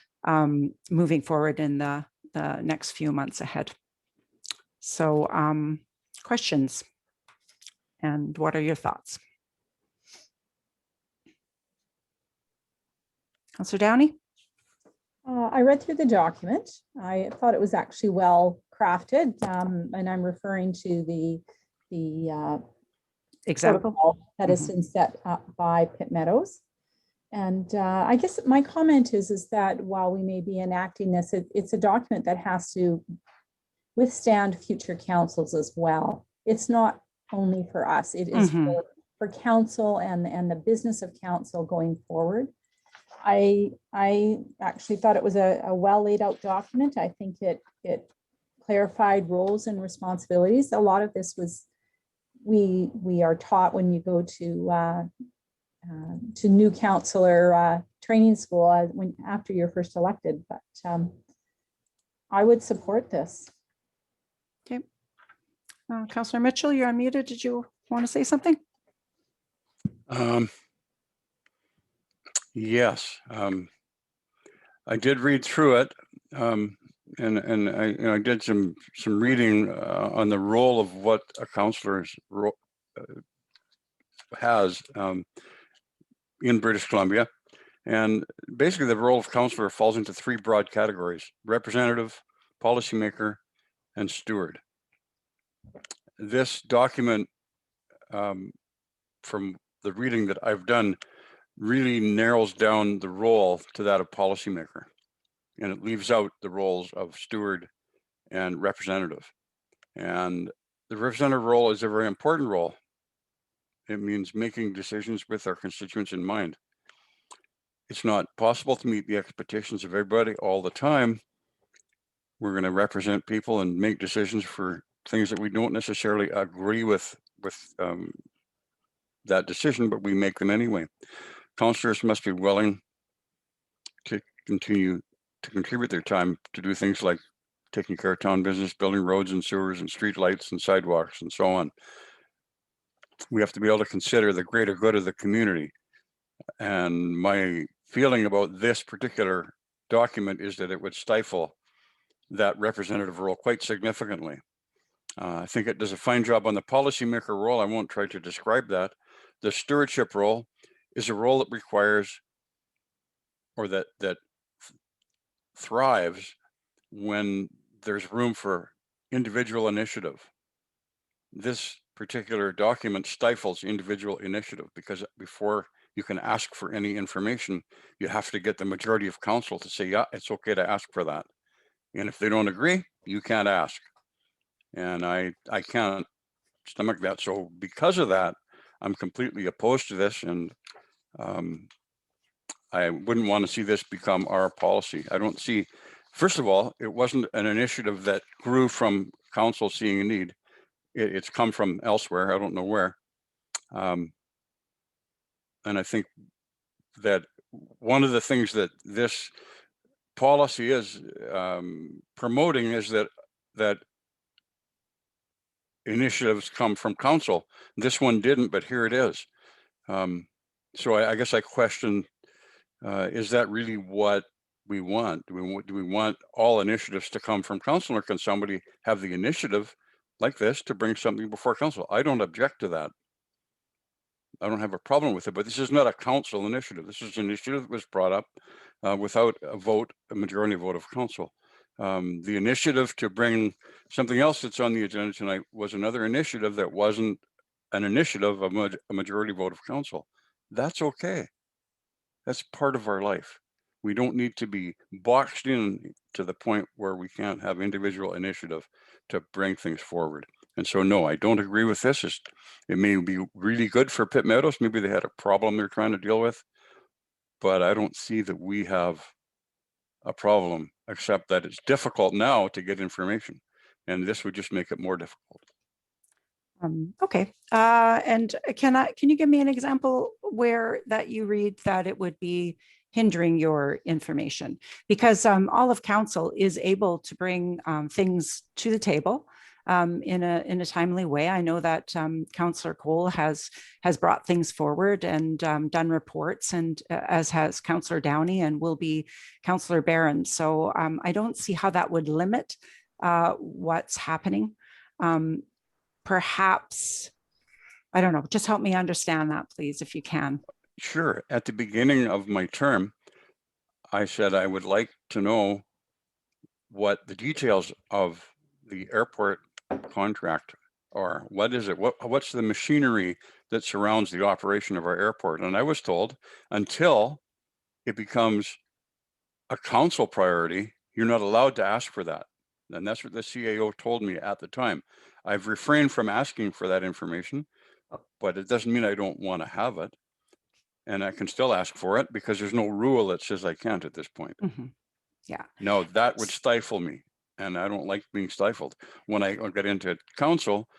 moving forward in the next few months ahead. So questions, and what are your thoughts? Councillor Downey? I read through the document. I thought it was actually well crafted, and I'm referring to the Example. protocol that has been set up by Pitt Meadows. And I guess my comment is that while we may be enacting this, it's a document that has to withstand future councils as well. It's not only for us, it is for council and the business of council going forward. I actually thought it was a well laid out document. I think it clarified roles and responsibilities. A lot of this was we are taught when you go to new councillor training school after you're first elected, but I would support this. Okay. Councillor Mitchell, you're unmuted. Did you want to say something? Yes, I did read through it, and I did some reading on the role of what a councillor's role has in British Columbia, and basically the role of councillor falls into three broad categories: representative, policymaker, and steward. This document, from the reading that I've done, really narrows down the role to that of policymaker, and it leaves out the roles of steward and representative. And the representative role is a very important role. It means making decisions with our constituents in mind. It's not possible to meet the expectations of everybody all the time. We're going to represent people and make decisions for things that we don't necessarily agree with that decision, but we make them anyway. Councillors must be willing to continue to contribute their time to do things like taking care of town business, building roads and sewers and street lights and sidewalks and so on. We have to be able to consider the greater good of the community. And my feeling about this particular document is that it would stifle that representative role quite significantly. I think it does a fine job on the policymaker role. I won't try to describe that. The stewardship role is a role that requires, or that thrives when there's room for individual initiative. This particular document stifles individual initiative because before you can ask for any information, you have to get the majority of council to say, yeah, it's okay to ask for that. And if they don't agree, you can't ask. And I can't stomach that. So because of that, I'm completely opposed to this, and I wouldn't want to see this become our policy. I don't see, first of all, it wasn't an initiative that grew from council seeing a need. It's come from elsewhere. I don't know where. And I think that one of the things that this policy is promoting is that initiatives come from council. This one didn't, but here it is. So I guess I question, is that really what we want? Do we want all initiatives to come from council, or can somebody have the initiative like this to bring something before council? I don't object to that. I don't have a problem with it, but this is not a council initiative. This is an initiative that was brought up without a majority vote of council. The initiative to bring something else that's on the agenda tonight was another initiative that wasn't an initiative of a majority vote of council. That's okay. That's part of our life. We don't need to be boxed in to the point where we can't have individual initiative to bring things forward. And so, no, I don't agree with this. It may be really good for Pitt Meadows. Maybe they had a problem they're trying to deal with, but I don't see that we have a problem, except that it's difficult now to get information. And this would just make it more difficult. Okay. And can you give me an example where that you read that it would be hindering your information? Because all of council is able to bring things to the table in a timely way. I know that Councillor Cole has brought things forward and done reports, and as has Councillor Downey, and will be Councillor Barron. So I don't see how that would limit what's happening. Perhaps, I don't know, just help me understand that, please, if you can. Sure. At the beginning of my term, I said I would like to know what the details of the airport contract are. What is it? What's the machinery that surrounds the operation of our airport? And I was told until it becomes a council priority, you're not allowed to ask for that. And that's what the CAO told me at the time. I've refrained from asking for that information, but it doesn't mean I don't want to have it. And I can still ask for it because there's no rule that says I can't at this point. Mm-hmm. Yeah. No, that would stifle me. And I don't like being stifled. When I got into council,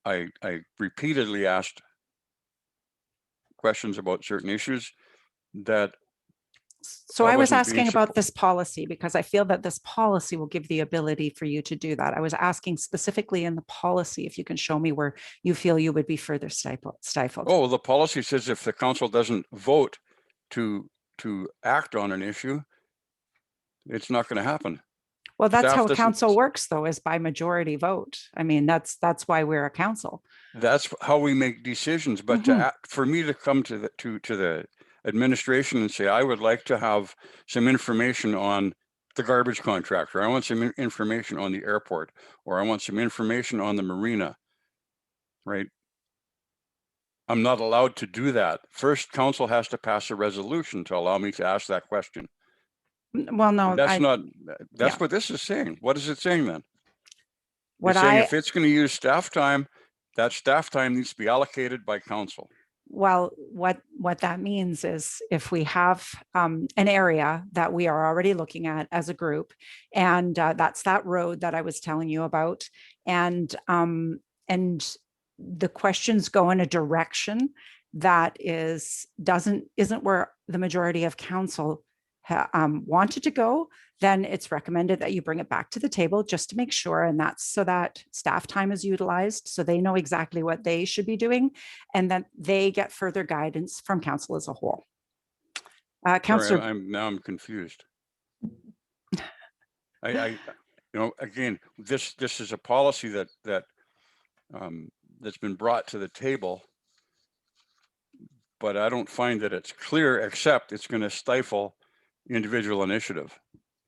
I repeatedly asked questions about certain issues that. So I was asking about this policy because I feel that this policy will give the ability for you to do that. I was asking specifically in the policy, if you can show me where you feel you would be further stifled. Oh, the policy says if the council doesn't vote to act on an issue, it's not going to happen. Well, that's how council works, though, is by majority vote. I mean, that's why we're a council. That's how we make decisions. But for me to come to the administration and say, I would like to have some information on the garbage contract, or I want some information on the airport, or I want some information on the marina, right? I'm not allowed to do that. First, council has to pass a resolution to allow me to ask that question. Well, no, that's what this is saying. What is it saying then? It's saying if it's going to use staff time, that staff time needs to be allocated by council. Well, what that means is if we have an area that we are already looking at as a group, and that's that road that I was telling you about, and the questions go in a direction that isn't where the majority of council wanted to go, then it's recommended that you bring it back to the table just to make sure, and that's so that staff time is utilized, so they know exactly what they should be doing, and that they get further guidance from council as a whole. Councillor, I'm confused. Again, this is a policy that's been brought to the table, but I don't find that it's clear, except it's going to stifle individual initiative.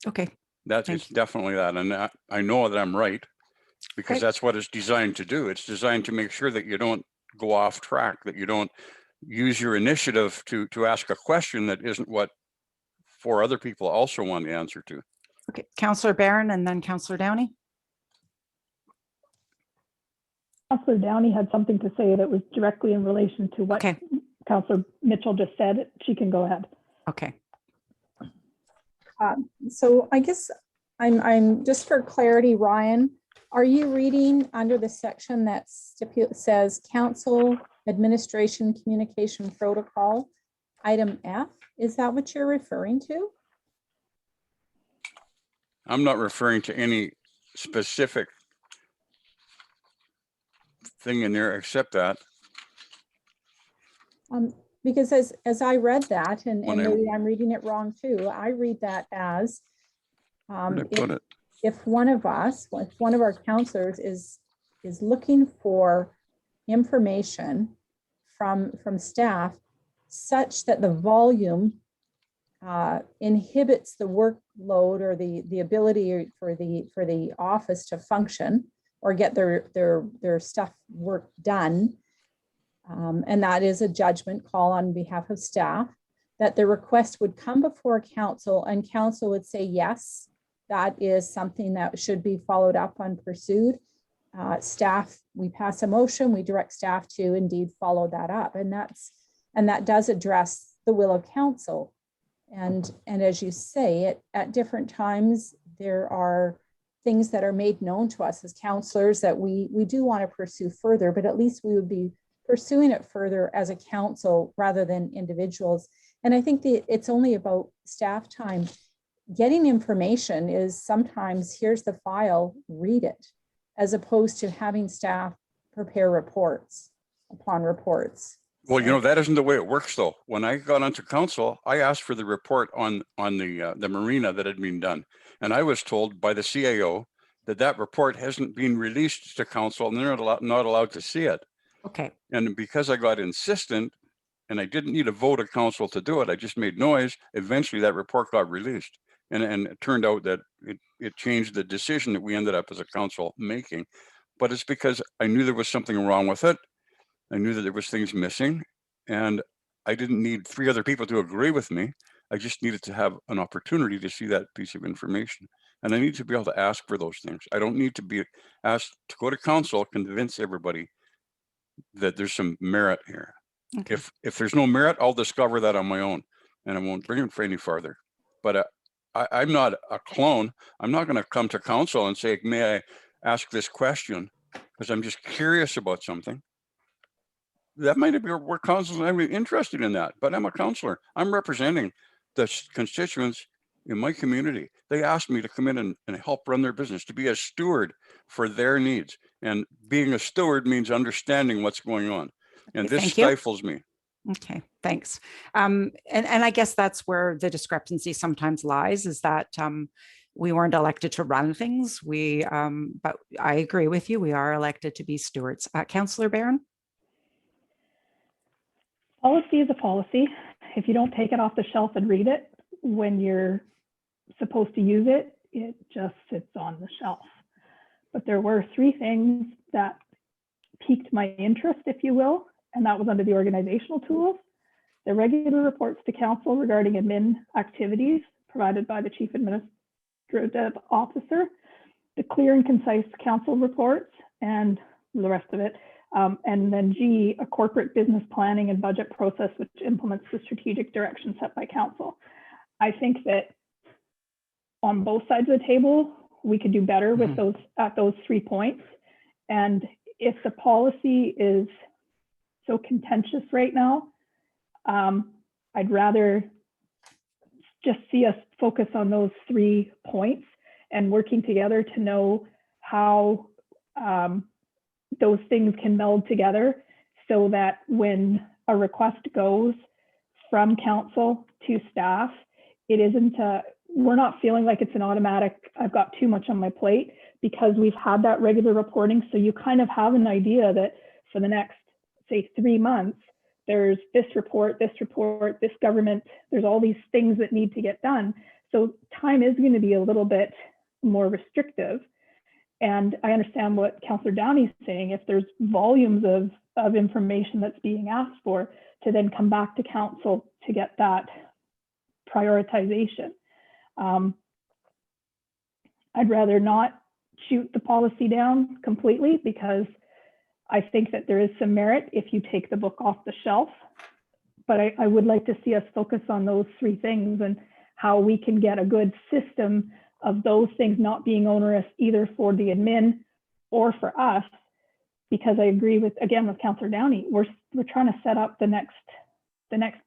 Okay. That Thank is definitely that. And I know that I'm right because Great. that's what it's designed to do. It's designed to make sure that you don't go off track, that you don't use your initiative to ask a question that isn't what four other people also want the answer to. Okay, Councillor Barron and then Councillor Downey. Councillor Downey had something to say that was directly in relation to what Okay, Councillor Mitchell just said. She can go ahead. okay. So I guess I'm just for clarity, Ryan, are you reading under the section that says council administration communication protocol, item F? Is that what you're referring to? I'm not referring to any specific thing in there except that. Because as I read that, and When I- maybe I'm reading it wrong too, I read that as Where'd I put it? if one of us, if one of our counselors is looking for information from staff such that the volume inhibits the workload or the ability for the office to function or get their stuff work done, and that is a judgment call on behalf of staff, that the request would come before council and council would say, yes, that is something that should be followed up on, pursued. Staff, we pass a motion, we direct staff to indeed follow that up. And that does address the will of council. And as you say, at different times, there are things that are made known to us as counselors that we do want to pursue further, but at least we would be pursuing it further as a council rather than individuals. And I think it's only about staff time. Getting information is sometimes, here's the file, read it, as opposed to having staff prepare reports upon reports. Well, you know, that isn't the way it works though. When I got onto council, I asked for the report on the marina that had been done. And I was told by the CAO that report hasn't been released to council and they're not allowed to see it. Okay, And because I got insistent and I didn't need a vote of council to do it, I just made noise. Eventually that report got released. And it turned out that it changed the decision that we ended up as a council making. But it's because I knew there was something wrong with it. I knew that there was things missing and I didn't need 3 other people to agree with me. I just needed to have an opportunity to see that piece of information. And I need to be able to ask for those things. I don't need to be asked to go to council, convince everybody that there's some merit here. okay. If there's no merit, I'll discover that on my own and I won't bring it for any farther. But I'm not a clone. I'm not going to come to council and say, may I ask this question? Because I'm just curious about something. That might be where council, I'm interested in that, but I'm a counselor. I'm representing the constituents in my community. They asked me to come in and help run their business, to be a steward for their needs. And being a steward means understanding what's going on. And Okay, this thank you. stifles me. Okay, thanks. And I guess that's where the discrepancy sometimes lies, is that we weren't elected to run things. But I agree with you. We are elected to be stewards. Councillor Barron? Policy is a policy. If you don't take it off the shelf and read it when you're supposed to use it, it just sits on the shelf. But there were 3 things that piqued my interest, if you will, and that was under the organizational tools. The regular reports to council regarding admin activities provided by the Chief Administrative Officer, the clear and concise council reports, and the rest of it. And then G, a corporate business planning and budget process which implements the strategic direction set by council. I think that on both sides of the table, we could do better with those at those 3 points. And if the policy is so contentious right now, I'd rather just see us focus on those 3 points and working together to know how those things can meld together so that when a request goes from council to staff, it isn't, we're not feeling like it's an automatic, I've got too much on my plate, because we've had that regular reporting. So you kind of have an idea that for the next, say, 3 months, there's this report, this government, there's all these things that need to get done. So time is going to be a little bit more restrictive. And I understand what Councillor Downey's saying, if there's volumes of information that's being asked for, to then come back to council to get that prioritization. I'd rather not shoot the policy down completely, because I think that there is some merit if you take the book off the shelf. But I would like to see us focus on those three things and how we can get a good system of those things not being onerous either for the admin or for us. Because I agree with Councillor Downey, we're trying to set up the next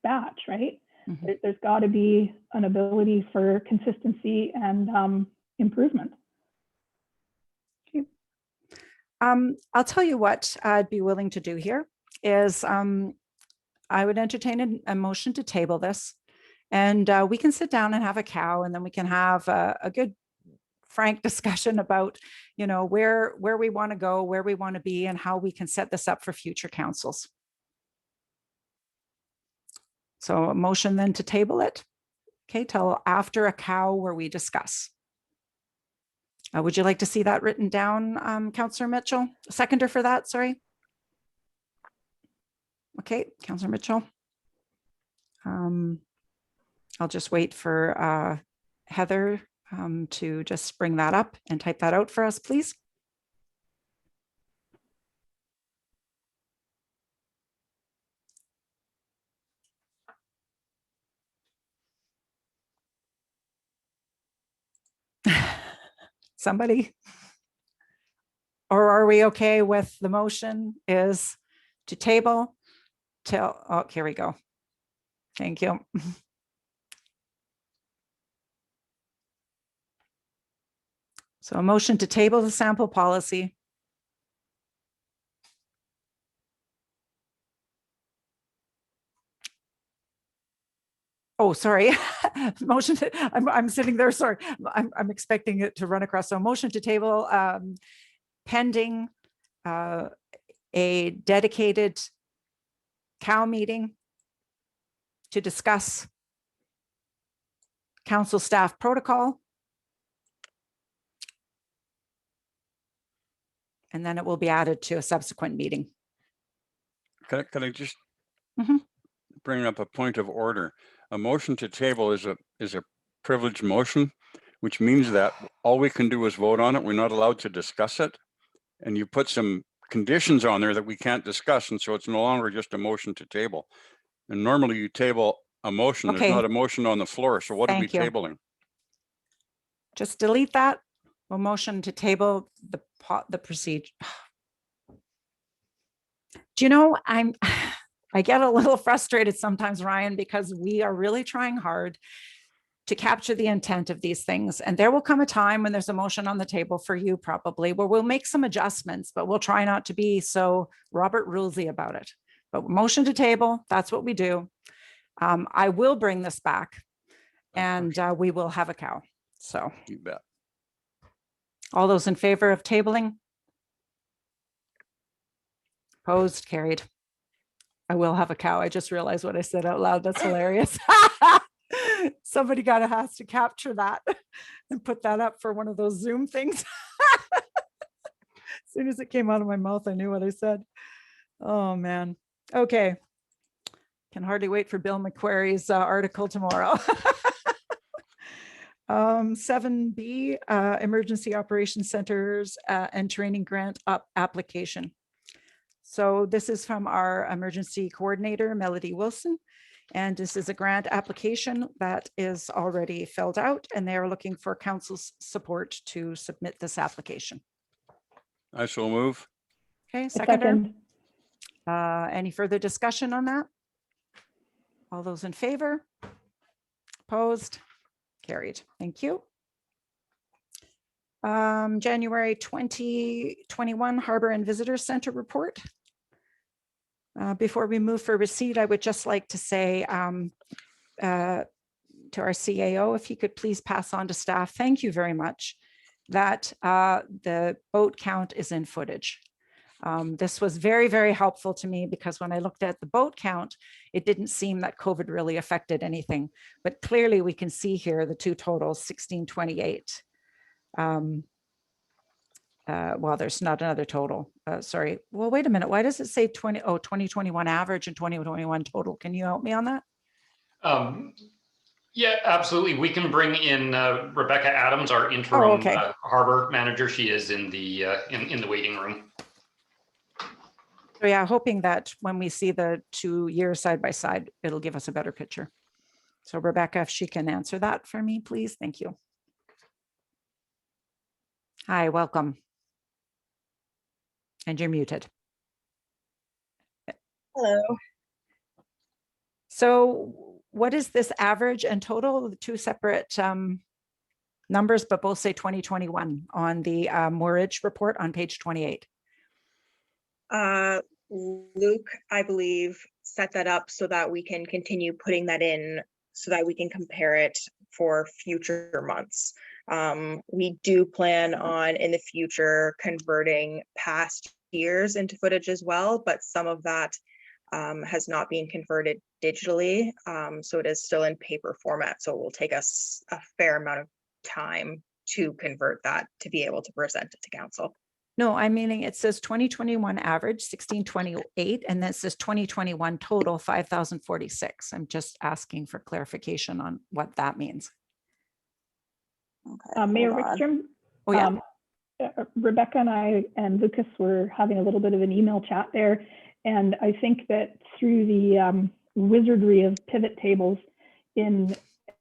batch, right? Mhm. There's got to be an ability for consistency and improvement. I'll tell you what I'd be willing to do here is I would entertain a motion to table this, and we can sit down and have a cow, and then we can have a good frank discussion about, you know, where we want to go, where we want to be, and how we can set this up for future councils. So a motion then to table it, okay, till after a cow where we discuss. Would you like to see that written down, Councillor Mitchell? Seconder for that, sorry. Okay, Councillor Mitchell. I'll just wait for Heather to just bring that up and type that out for us, please. Somebody? Or are we okay with the motion is to table till, oh, here we go. Thank you. So a motion to table the sample policy. Oh, sorry. Motion to, I'm sitting there, sorry. I'm expecting it to run across. So motion to table pending a dedicated cow meeting to discuss council staff protocol. And then it will be added to a subsequent meeting. Can I just Mhm. bring up a point of order? A motion to table is a privileged motion, which means that all we can do is vote on it. We're not allowed to discuss it. And you put some conditions on there that we can't discuss. And so it's no longer just a motion to table. And normally you table a motion. Okay. There's not a motion on the floor. So what are we Thank you. tabling? Just delete that. We'll motion to table the procedure. Do you know, I get a little frustrated sometimes, Ryan, because we are really trying hard to capture the intent of these things. And there will come a time when there's a motion on the table for you probably, where we'll make some adjustments, but we'll try not to be so Robert Rulesy about it. But motion to table, that's what we do. I will bring this back and we will have a cow. So You bet. all those in favor of tabling? Opposed, carried. I will have a cow. I just realized what I said out loud. That's hilarious. Somebody has to capture that and put that up for one of those Zoom things. As soon as it came out of my mouth, I knew what I said. Oh man. Okay. Can hardly wait for Bill McQuarrie's article tomorrow. 7B, Emergency Operations Centers and Training Grant application. So this is from our emergency coordinator, Melody Wilson. And this is a grant application that is already filled out, and they are looking for council's support to submit this application. I so move. Okay, A seconder. Any further discussion on that? All those in favor? Opposed? Carried. Thank you. January 2021 Harbor and Visitor Center report. Before we move for receipt, I would just like to say to our CAO, if he could please pass on to staff, thank you very much, that the boat count is in footage. This was very, very helpful to me because when I looked at the boat count, it didn't seem that COVID really affected anything. But clearly we can see here the two totals, 1628. Well, there's not another total. Sorry. Well, wait a minute. Why does it say 2021 average and 2021 total? Can you help me on that? Yeah, absolutely. We can bring in Rebecca Adams, our interim okay. harbor manager. She is in the waiting room. So yeah, hoping that when we see the 2 years side by side, it'll give us a better picture. So Rebecca, if she can answer that for me, please. Thank you. Hi, welcome. And you're muted. Hello. So what is this average and total? The two separate numbers, but both say 2021 on the moorage report on page 28. Luke, I believe, set that up so that we can continue putting that in so that we can compare it for future months. We do plan on in the future converting past years into footage as well, but some of that has not been converted digitally. So it is still in paper format. So it will take us a fair amount of time to convert that to be able to present it to council. No, I'm meaning it says 2021 average 1628 and then it says 2021 total 5,046. I'm just asking for clarification on what that means. Okay, Mayor hold on. Wickstrom, Oh yeah. Rebecca and I and Lucas were having a little bit of an email chat there. And I think that through the wizardry of pivot tables in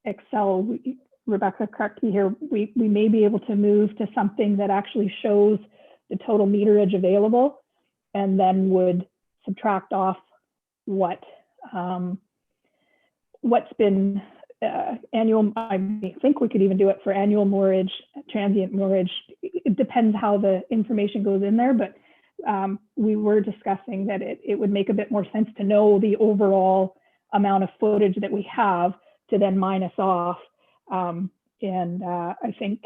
Excel, Rebecca, correct me here, we may be able to move to something that actually shows the total meterage available and then would subtract off what's been annual. I think we could even do it for annual moorage, transient moorage. It depends how the information goes in there, but we were discussing that it would make a bit more sense to know the overall amount of footage that we have to then minus off. I think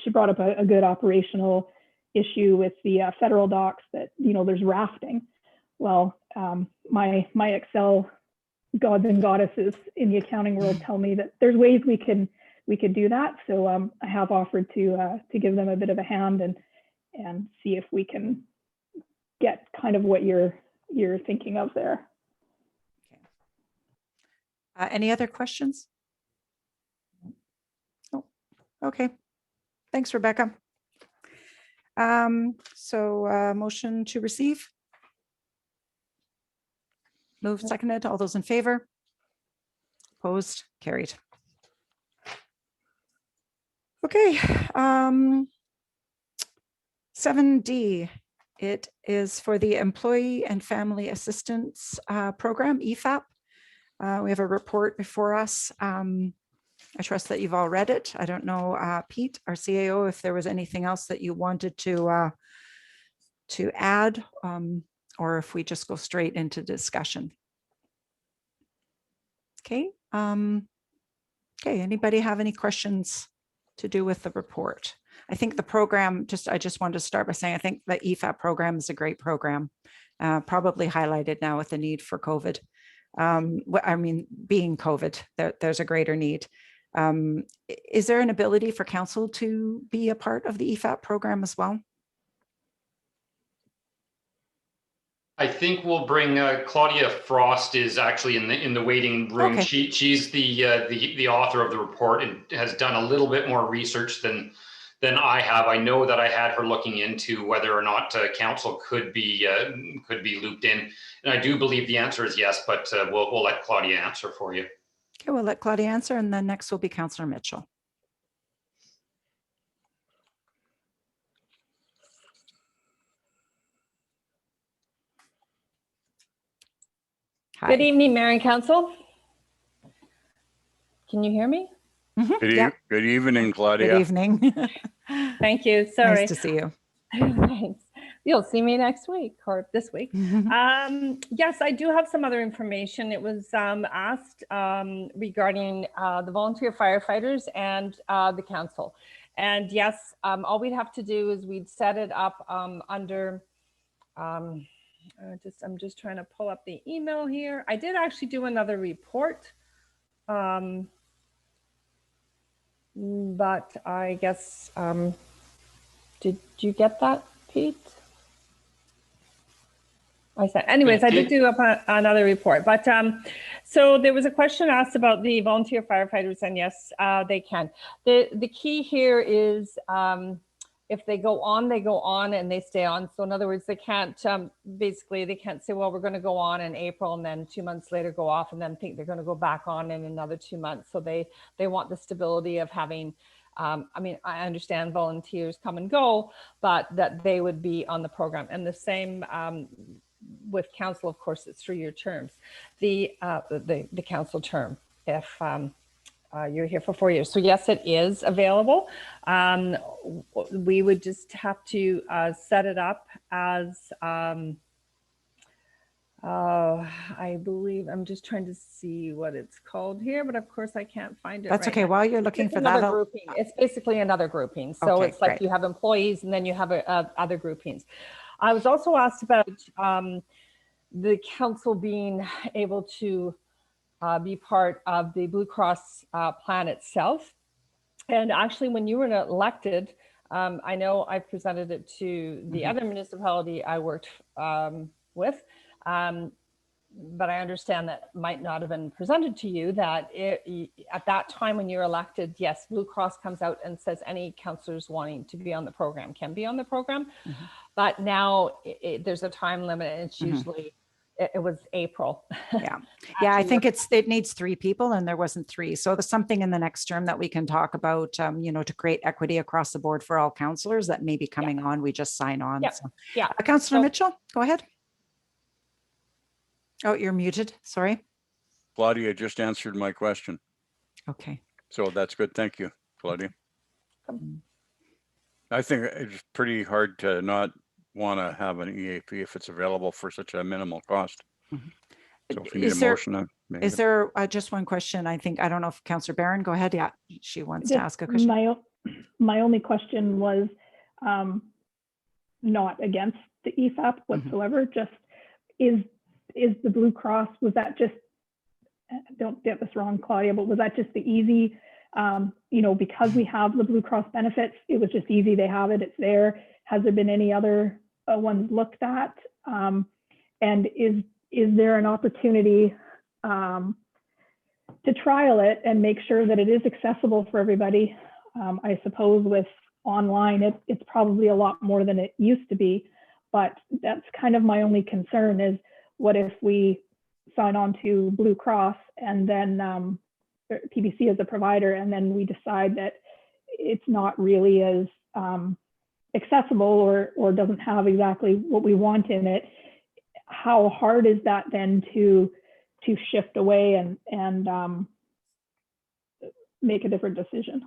she brought up a good operational issue with the federal docks that, you know, there's rafting. Well, my Excel gods and goddesses in the accounting world tell me that there's ways we could do that. So I have offered to give them a bit of a hand and see if we can get kind of what you're thinking of there. Okay. Any other questions? Oh, okay. Thanks, Rebecca. Motion to receive. Moved, seconded. All those in favor? Opposed? Carried. Okay. 7D. It is for the Employee and Family Assistance Program, EFAP. We have a report before us. I trust that you've all read it. I don't know, Pete, our CAO, if there was anything else that you wanted to add, or if we just go straight into discussion. Okay. Okay. Anybody have any questions to do with the report? I think the program, I just wanted to start by saying, I think the EFAP program is a great program, probably highlighted now with the need for COVID. I mean, being COVID, there's a greater need. Is there an ability for council to be a part of the EFAP program as well? I think we'll bring Claudia Frost is actually in the waiting room. Okay. She's the author of the report and has done a little bit more research than I have. I know that I had her looking into whether or not council could be looped in, and I do believe the answer is yes. But we'll let Claudia answer for you. Okay, we'll let Claudia answer, and then next will be Councillor Mitchell. Hi. Good evening, Mayor and Council. Can you hear me? Mm-hmm. Good evening, Claudia. Good evening. Thank you. Sorry. Nice to see you. Thanks. You'll see me next week or this week. Yes, I do have some other information. It was asked regarding the volunteer firefighters and the council. And yes, all we'd have to do is we'd set it up under I'm just trying to pull up the email here. I did actually do another report. But I guess, did you get that, Pete? I said, anyways, I did do another report, but so there was a question asked about the volunteer firefighters, and yes, they can. The key here is if they go on and they stay on. So in other words, they can't, basically they can't say, well, we're going to go on in April and then 2 months later go off and then think they're going to go back on in another 2 months. So they want the stability of having, I mean, I understand volunteers come and go, but that they would be on the program. And the same with council, of course, it's 3-year terms. The council term, if you're here for 4 years. So yes, it is available. We would just have to set it up as, I believe, I'm just trying to see what it's called here, but of course I can't find it. That's right okay. now. While you're looking It's for that, another grouping. It's basically another grouping. So Okay, it's like great. you have employees and then you have other groupings. I was also asked about the council being able to be part of the Blue Cross plan itself. And actually, when you were elected, I know I presented it to the other municipality I worked with, but I understand that might not have been presented to you, that at that time when you're elected, yes, Blue Cross comes out and says any councillors wanting to be on the program can be on the program. But now there's a time limit, and it's usually, it was April. Yeah. Yeah, I think it needs 3 people and there wasn't 3. So there's something in the next term that we can talk about, you know, to create equity across the board for all councillors that may be coming on. We just sign on. Yeah. So. Yeah. Councillor So- Mitchell, go ahead. Oh, you're muted. Sorry. Claudia just answered my question. Okay. So that's good. Thank you, Claudia. I think it's pretty hard to not want to have an EAP if it's available for such a minimal cost. So if you need a motion, I make Is it. there just one question? I don't know if Councillor Barron, go ahead. Yeah, she wants to ask a question. My only question was not against the EFAP whatsoever, just is the Blue Cross, was that just, don't get this wrong, Claudia, but was that just the easy, you know, because we have the Blue Cross benefits, it was just easy, they have it, it's there. Has there been any other ones looked at? And is there an opportunity to trial it and make sure that it is accessible for everybody? I suppose with online, it's probably a lot more than it used to be, but that's kind of my only concern is, what if we sign on to Blue Cross and then PBC as a provider, and then we decide that it's not really as accessible or doesn't have exactly what we want in it? How hard is that then to shift away and make a different decision?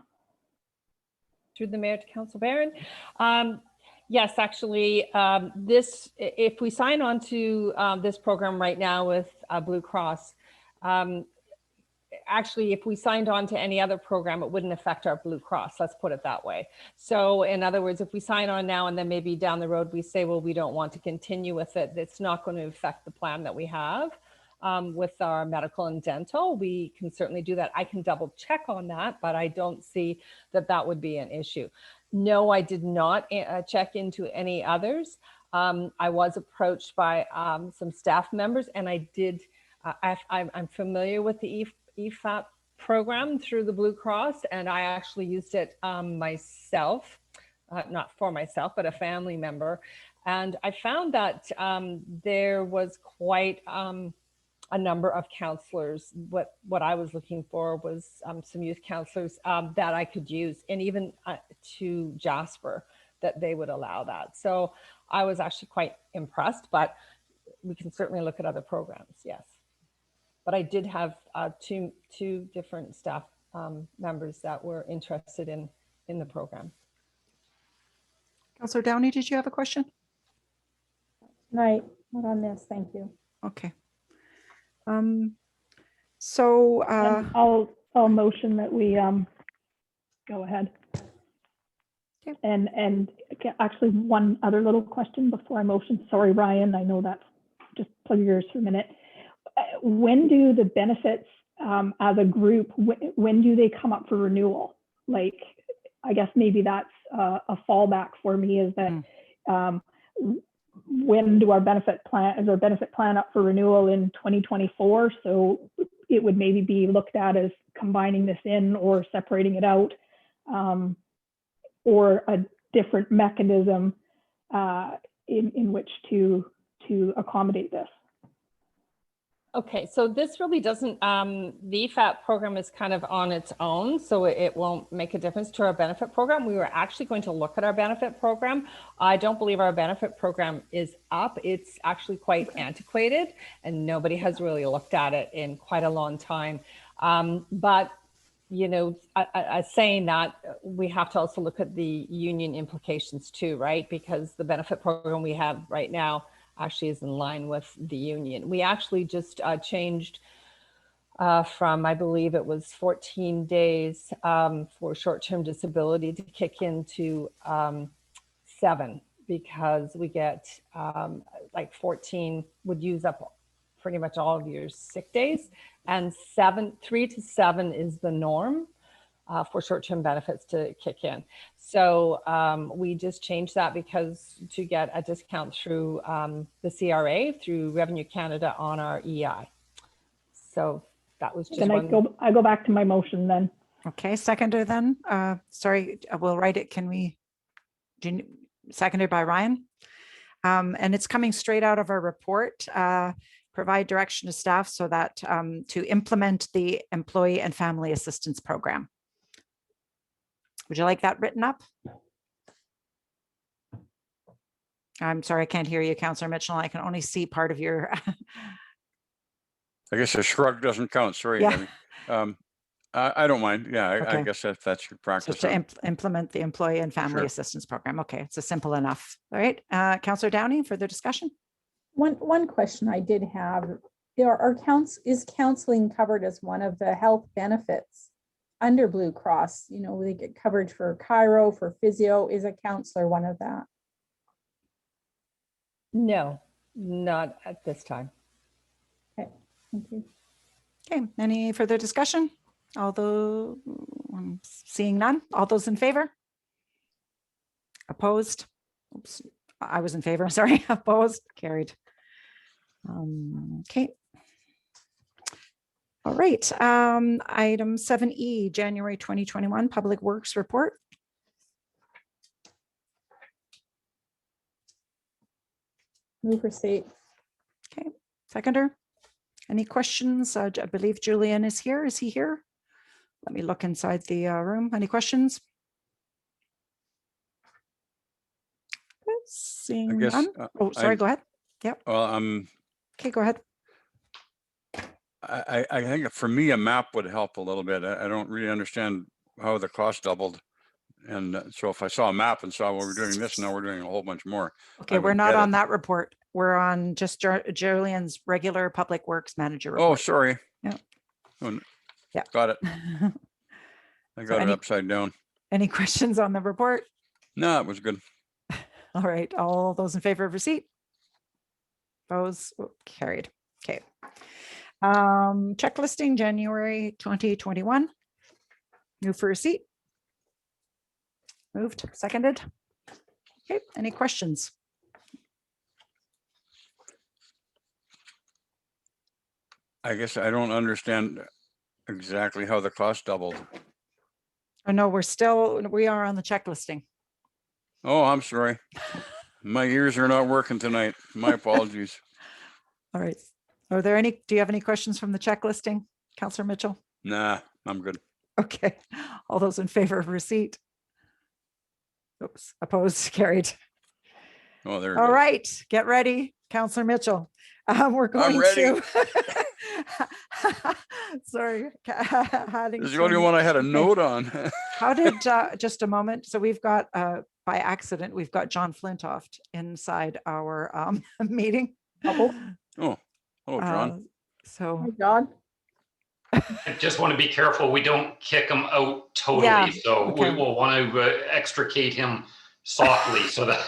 Through the mayor to Council Barron. Yes, actually, if we sign on to this program right now with Blue Cross, actually, if we signed on to any other program, it wouldn't affect our Blue Cross. Let's put it that way. So in other words, if we sign on now and then maybe down the road, we say, well, we don't want to continue with it, it's not going to affect the plan that we have with our medical and dental. We can certainly do that. I can double check on that, but I don't see that would be an issue. No, I did not check into any others. I was approached by some staff members, and I did, I'm familiar with the EFAP program through the Blue Cross, and I actually used it myself, not for myself, but a family member. And I found that there was quite a number of counselors. What I was looking for was some youth counselors that I could use, and even to Jasper, that they would allow that. So I was actually quite impressed, but we can certainly look at other programs, yes. But I did have two different staff members that were interested in the program. Councillor Downey, did you have a question? Right, not on this, thank you. Okay. So I'll motion that we go ahead. Okay. And actually one other little question before I motion. Sorry, Ryan, I know that's just plug yours for a minute. When do the benefits as a group, when do they come up for renewal? Like, I guess maybe that's a fallback for me, is that when do our benefit plan, is our benefit plan up for renewal in 2024? So it would maybe be looked at as combining this in or separating it out, or a different mechanism in which to accommodate this. Okay, so this really doesn't, the EFAP program is kind of on its own, so it won't make a difference to our benefit program. We were actually going to look at our benefit program. I don't believe our benefit program is up. It's actually quite antiquated, and nobody has really looked at it in quite a long time. But, you know, saying that, we have to also look at the union implications too, right? Because the benefit program we have right now actually is in line with the union. We actually just changed from, I believe it was 14 days for short-term disability to kick into 7, because we get like 14 would use up pretty much all of your sick days, and 3 to 7 is the norm for short-term benefits to kick in. So we just changed that because to get a discount through the CRA, through Revenue Canada on our EI. So that was just Then I go back to my motion then. Okay, seconder then. Sorry, we'll write it. Seconded by Ryan. And it's coming straight out of our report. Provide direction to staff so that to implement the Employee and Family Assistance Program. Would you like that written up? I'm sorry, I can't hear you, Councillor Mitchell. I can only see part of your. I guess a shrug doesn't count. Sorry, Yeah. Debbie. I don't mind. Yeah, I Okay. guess that's your So practice. to implement the Employee and Family Sure. Assistance Program. Okay, it's a simple enough. All right, Councillor Downey, further discussion? One question I did have, is counseling covered as one of the health benefits under Blue Cross? You know, they get coverage for chiro, for physio. Is a counselor one of that? No, not at this time. Okay, thank you. Okay, any further discussion? Although I'm seeing none, all those in favor? Opposed? Oops, I was in favor, sorry, opposed, carried. Okay. All right, item 7E, January 2021 Public Works Report. Move receipt. Okay, seconder. Any questions? I believe Julian is here. Is he here? Let me look inside the room. Any questions? Okay, seeing guess, none. Oh, sorry, I- go ahead. Yep. Well, Okay, go ahead. I think for me, a map would help a little bit. I don't really understand how the cost doubled. And so if I saw a map and saw, well, we're doing this, now we're doing a whole bunch more. Okay, I we're would not get on it. that report. We're on just Julian's regular Public Works Manager Oh, report. sorry. Yeah. Oh, Yeah. got it. I got it any- upside down. Any questions on the report? No, it was good. All right, all those in favor of receipt? Those carried. Okay. Check listing January 2021. Move for receipt. Moved, seconded. Okay, any questions? I guess I don't understand exactly how the cost doubled. Oh, no, we are on the check listing. Oh, I'm sorry. My ears are not working tonight. My apologies. All right. Do you have any questions from the check listing, Councillor Mitchell? Nah, I'm good. Okay, all those in favor of receipt? Oops, opposed, carried. Oh, there it All is. right, get ready, Councillor Mitchell. We're going ready. to. Sorry. This is the only one I had a note on. How did, just a moment. So we've got, by accident, we've got John Flintoft inside our meeting. Oh, Oh, hello, John. So hi, John. I just want to be careful we don't kick him out totally. Yeah, So okay. we will want to extricate him softly so that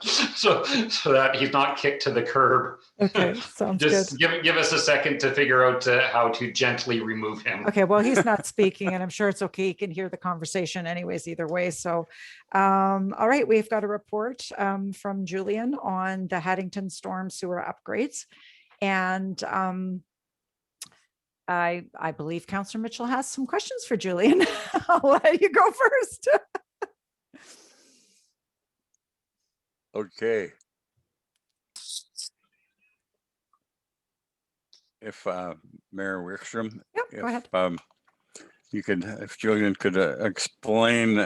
so that he's not kicked to the curb. Okay, sounds good. Just give us a second to figure out how to gently remove him. Okay, well, he's not speaking and I'm sure it's okay. He can hear the conversation anyways, either way. So, all right, we've got a report from Julian on the Haddington Storm Sewer upgrades. And I believe Councillor Mitchell has some questions for Julian. I'll let you go first. Okay. If Mayor Wickstrom, Yep, go ahead. if Julian could explain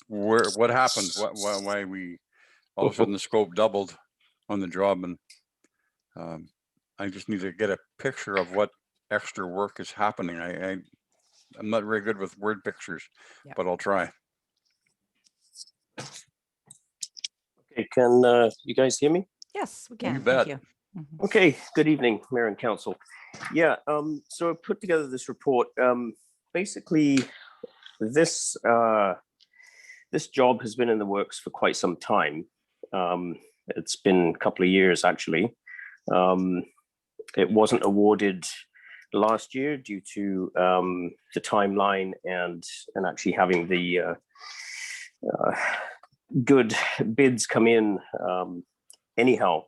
what happened, why we all of a sudden the scope doubled on the job, and I just need to get a picture of what extra work is happening. I'm not very good with word pictures, Yeah. but I'll try. Okay, can you guys hear me? Yes, we can. bet. Thank you. Mhm. Okay, good evening, Mayor and Council. Yeah, so I put together this report. Basically, this this job has been in the works for quite some time. It's been a couple of years, actually. It wasn't awarded last year due to the timeline and actually having the good bids come in. Anyhow,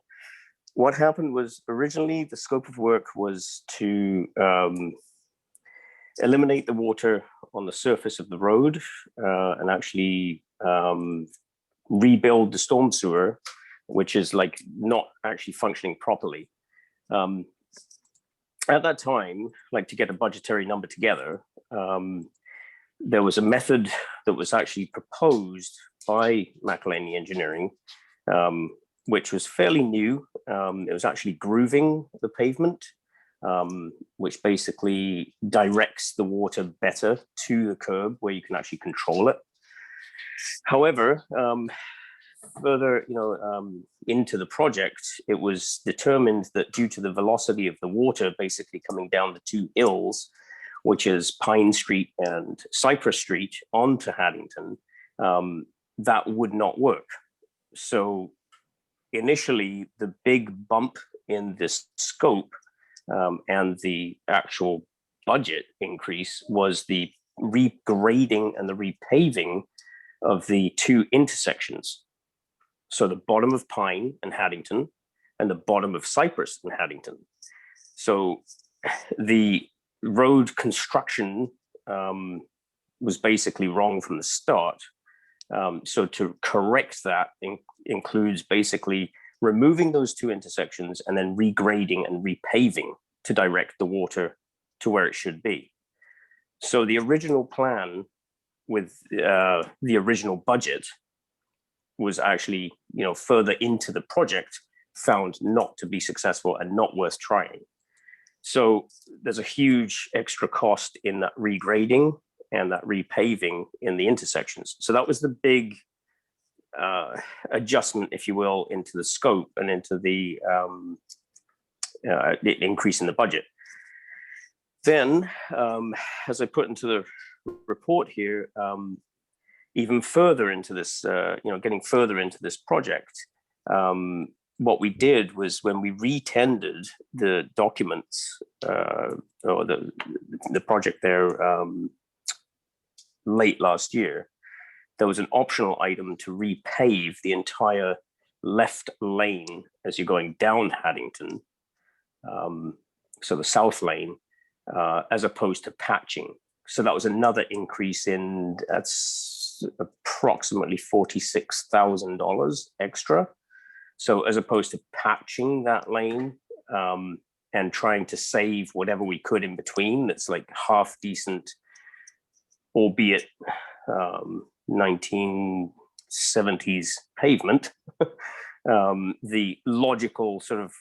what happened was originally the scope of work was to eliminate the water on the surface of the road and actually rebuild the storm sewer, which is like not actually functioning properly. At that time, like to get a budgetary number together, there was a method that was actually proposed by McElhaney Engineering, which was fairly new. It was actually grooving the pavement, which basically directs the water better to the curb where you can actually control it. However, further, into the project, it was determined that due to the velocity of the water basically coming down the two hills, which is Pine Street and Cypress Street onto Haddington, that would not work. So initially, the big bump in this scope and the actual budget increase was the regrading and the repaving of the two intersections. So the bottom of Pine and Haddington and the bottom of Cypress and Haddington. So the road construction was basically wrong from the start. So to correct that includes basically removing those two intersections and then regrading and repaving to direct the water to where it should be. So the original plan with the original budget was actually, further into the project, found not to be successful and not worth trying. So there's a huge extra cost in that regrading and that repaving in the intersections. So that was the big adjustment, if you will, into the scope and into the increase in the budget. Then, as I put into the report here, even further into this, getting further into this project, what we did was when we re-tendered the documents or the project there late last year, there was an optional item to repave the entire left lane as you're going down Haddington, so the south lane, as opposed to patching. So that was another increase in, that's approximately $46,000 extra. So as opposed to patching that lane and trying to save whatever we could in between, that's like half decent, albeit 1970s pavement, the logical sort of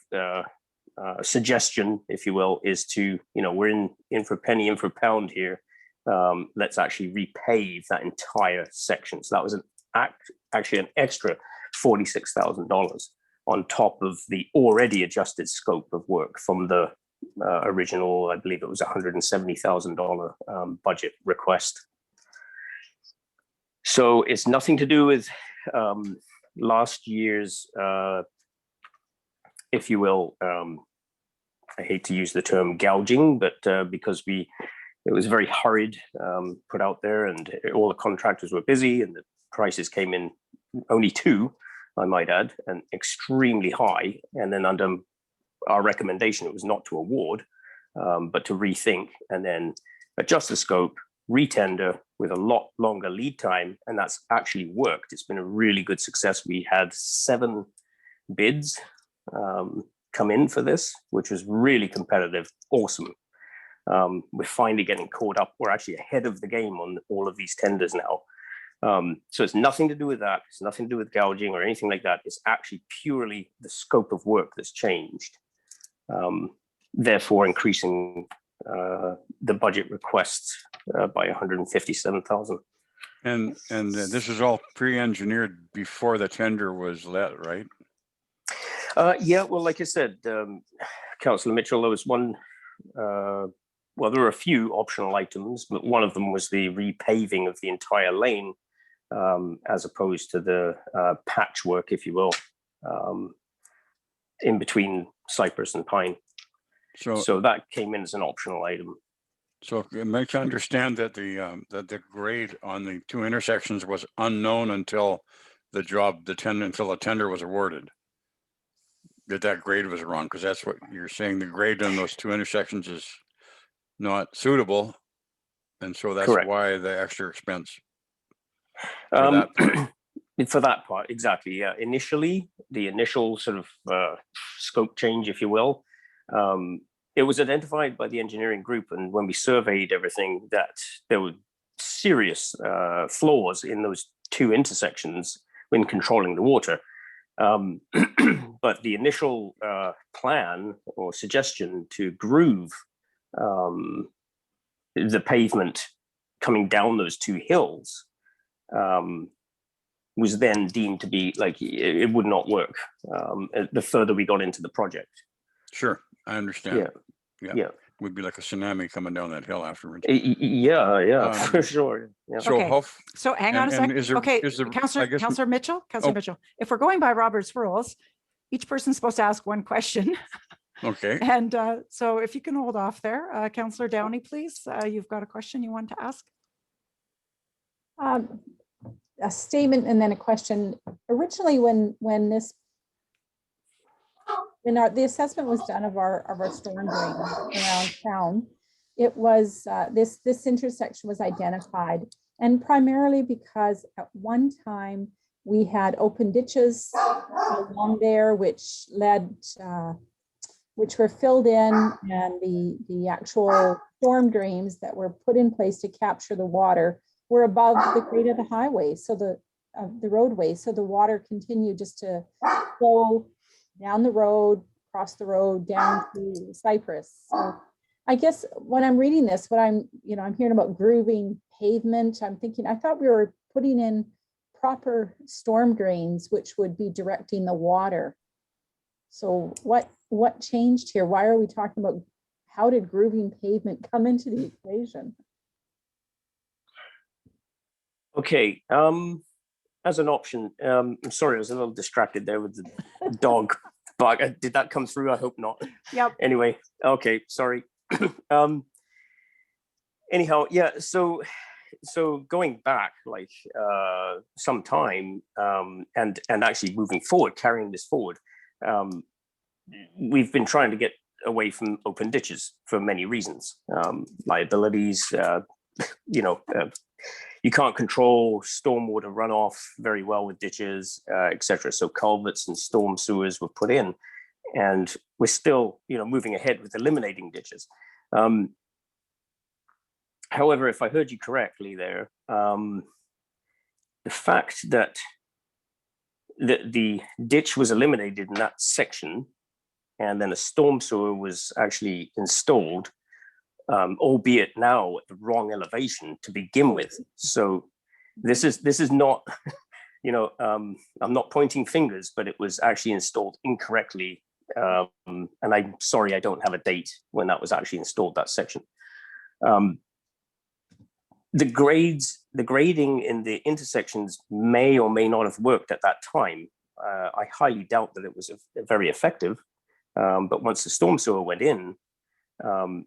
suggestion, if you will, is to, we're in for a penny, in for a pound here. Let's actually repave that entire section. So that was actually an extra $46,000 on top of the already adjusted scope of work from the original, I believe it was $170,000 budget request. So it's nothing to do with last year's, if you will, I hate to use the term gouging, but because it was very hurried, put out there, and all the contractors were busy, and the prices came in, only two, I might add, and extremely high. And then under our recommendation, it was not to award, but to rethink and then adjust the scope, retender with a lot longer lead time, and that's actually worked. It's been a really good success. We had 7 bids come in for this, which was really competitive, awesome. We're finally getting caught up. We're actually ahead of the game on all of these tenders now. So it's nothing to do with that. It's nothing to do with gouging or anything like that. It's actually purely the scope of work that's changed, therefore increasing the budget requests by 157,000. And this is all pre-engineered before the tender was let, right? Yeah, well, like I said, Councillor Mitchell, there was one, well, there were a few optional items, but one of them was the repaving of the entire lane, as opposed to the patchwork, if you will, in between Cypress and Pine. So that came in as an optional item. So it makes you understand that the grade on the 2 intersections was unknown until the tender was awarded. That grade was wrong, because that's what you're saying. The grade on those 2 intersections is not suitable, and so that's Correct. why the extra expense for that part. For that part, exactly. Yeah. Initially, the initial sort of scope change, if you will, it was identified by the engineering group, and when we surveyed everything, that there were serious flaws in those 2 intersections when controlling the water. But the initial plan or suggestion to groove the pavement coming down those 2 hills was then deemed to be like it would not work the further we got into the project. Sure, I understand. Yeah. Would be like a tsunami coming down that hill afterwards. Yeah, for sure. Yeah. So, Okay. So hang on a second. Is there, Okay, is there, Councillor Mitchell, Mitchell, if we're going by Robert's rules, each person's supposed to ask 1 question. Okay. And so if you can hold off there, Councillor Downey, please, you've got a question you want to ask? A statement and then a question. Originally, when the assessment was done of our storm drain around town, it was this intersection was identified, and primarily because at one time we had open ditches along there, which were filled in, and the actual storm drains that were put in place to capture the water were above the grade of the highway, so the roadway, so the water continued just to flow down the road, across the road, down to Cypress. So I guess when I'm reading this, I'm hearing about grooving pavement, I'm thinking, I thought we were putting in proper storm drains, which would be directing the water. So what changed here? Why are we talking about, how did grooving pavement come into the equation? Okay, as an option, I'm sorry, I was a little distracted there with the dog bark. Did that come through? I hope not. Yep. Anyway, okay, sorry. Anyhow, yeah, so going back like some time, and actually moving forward, carrying this forward, we've been trying to get away from open ditches for many reasons. Liabilities, you can't control stormwater runoff very well with ditches, etc. So culverts and storm sewers were put in, and we're still, moving ahead with eliminating ditches. However, if I heard you correctly there, the fact that the ditch was eliminated in that section, and then a storm sewer was actually installed, albeit now at the wrong elevation to begin with. So this is not, I'm not pointing fingers, but it was actually installed incorrectly And I'm sorry, I don't have a date when that was actually installed, that section. The grading in the intersections may or may not have worked at that time. I highly doubt that it was very effective. But once the storm sewer went in,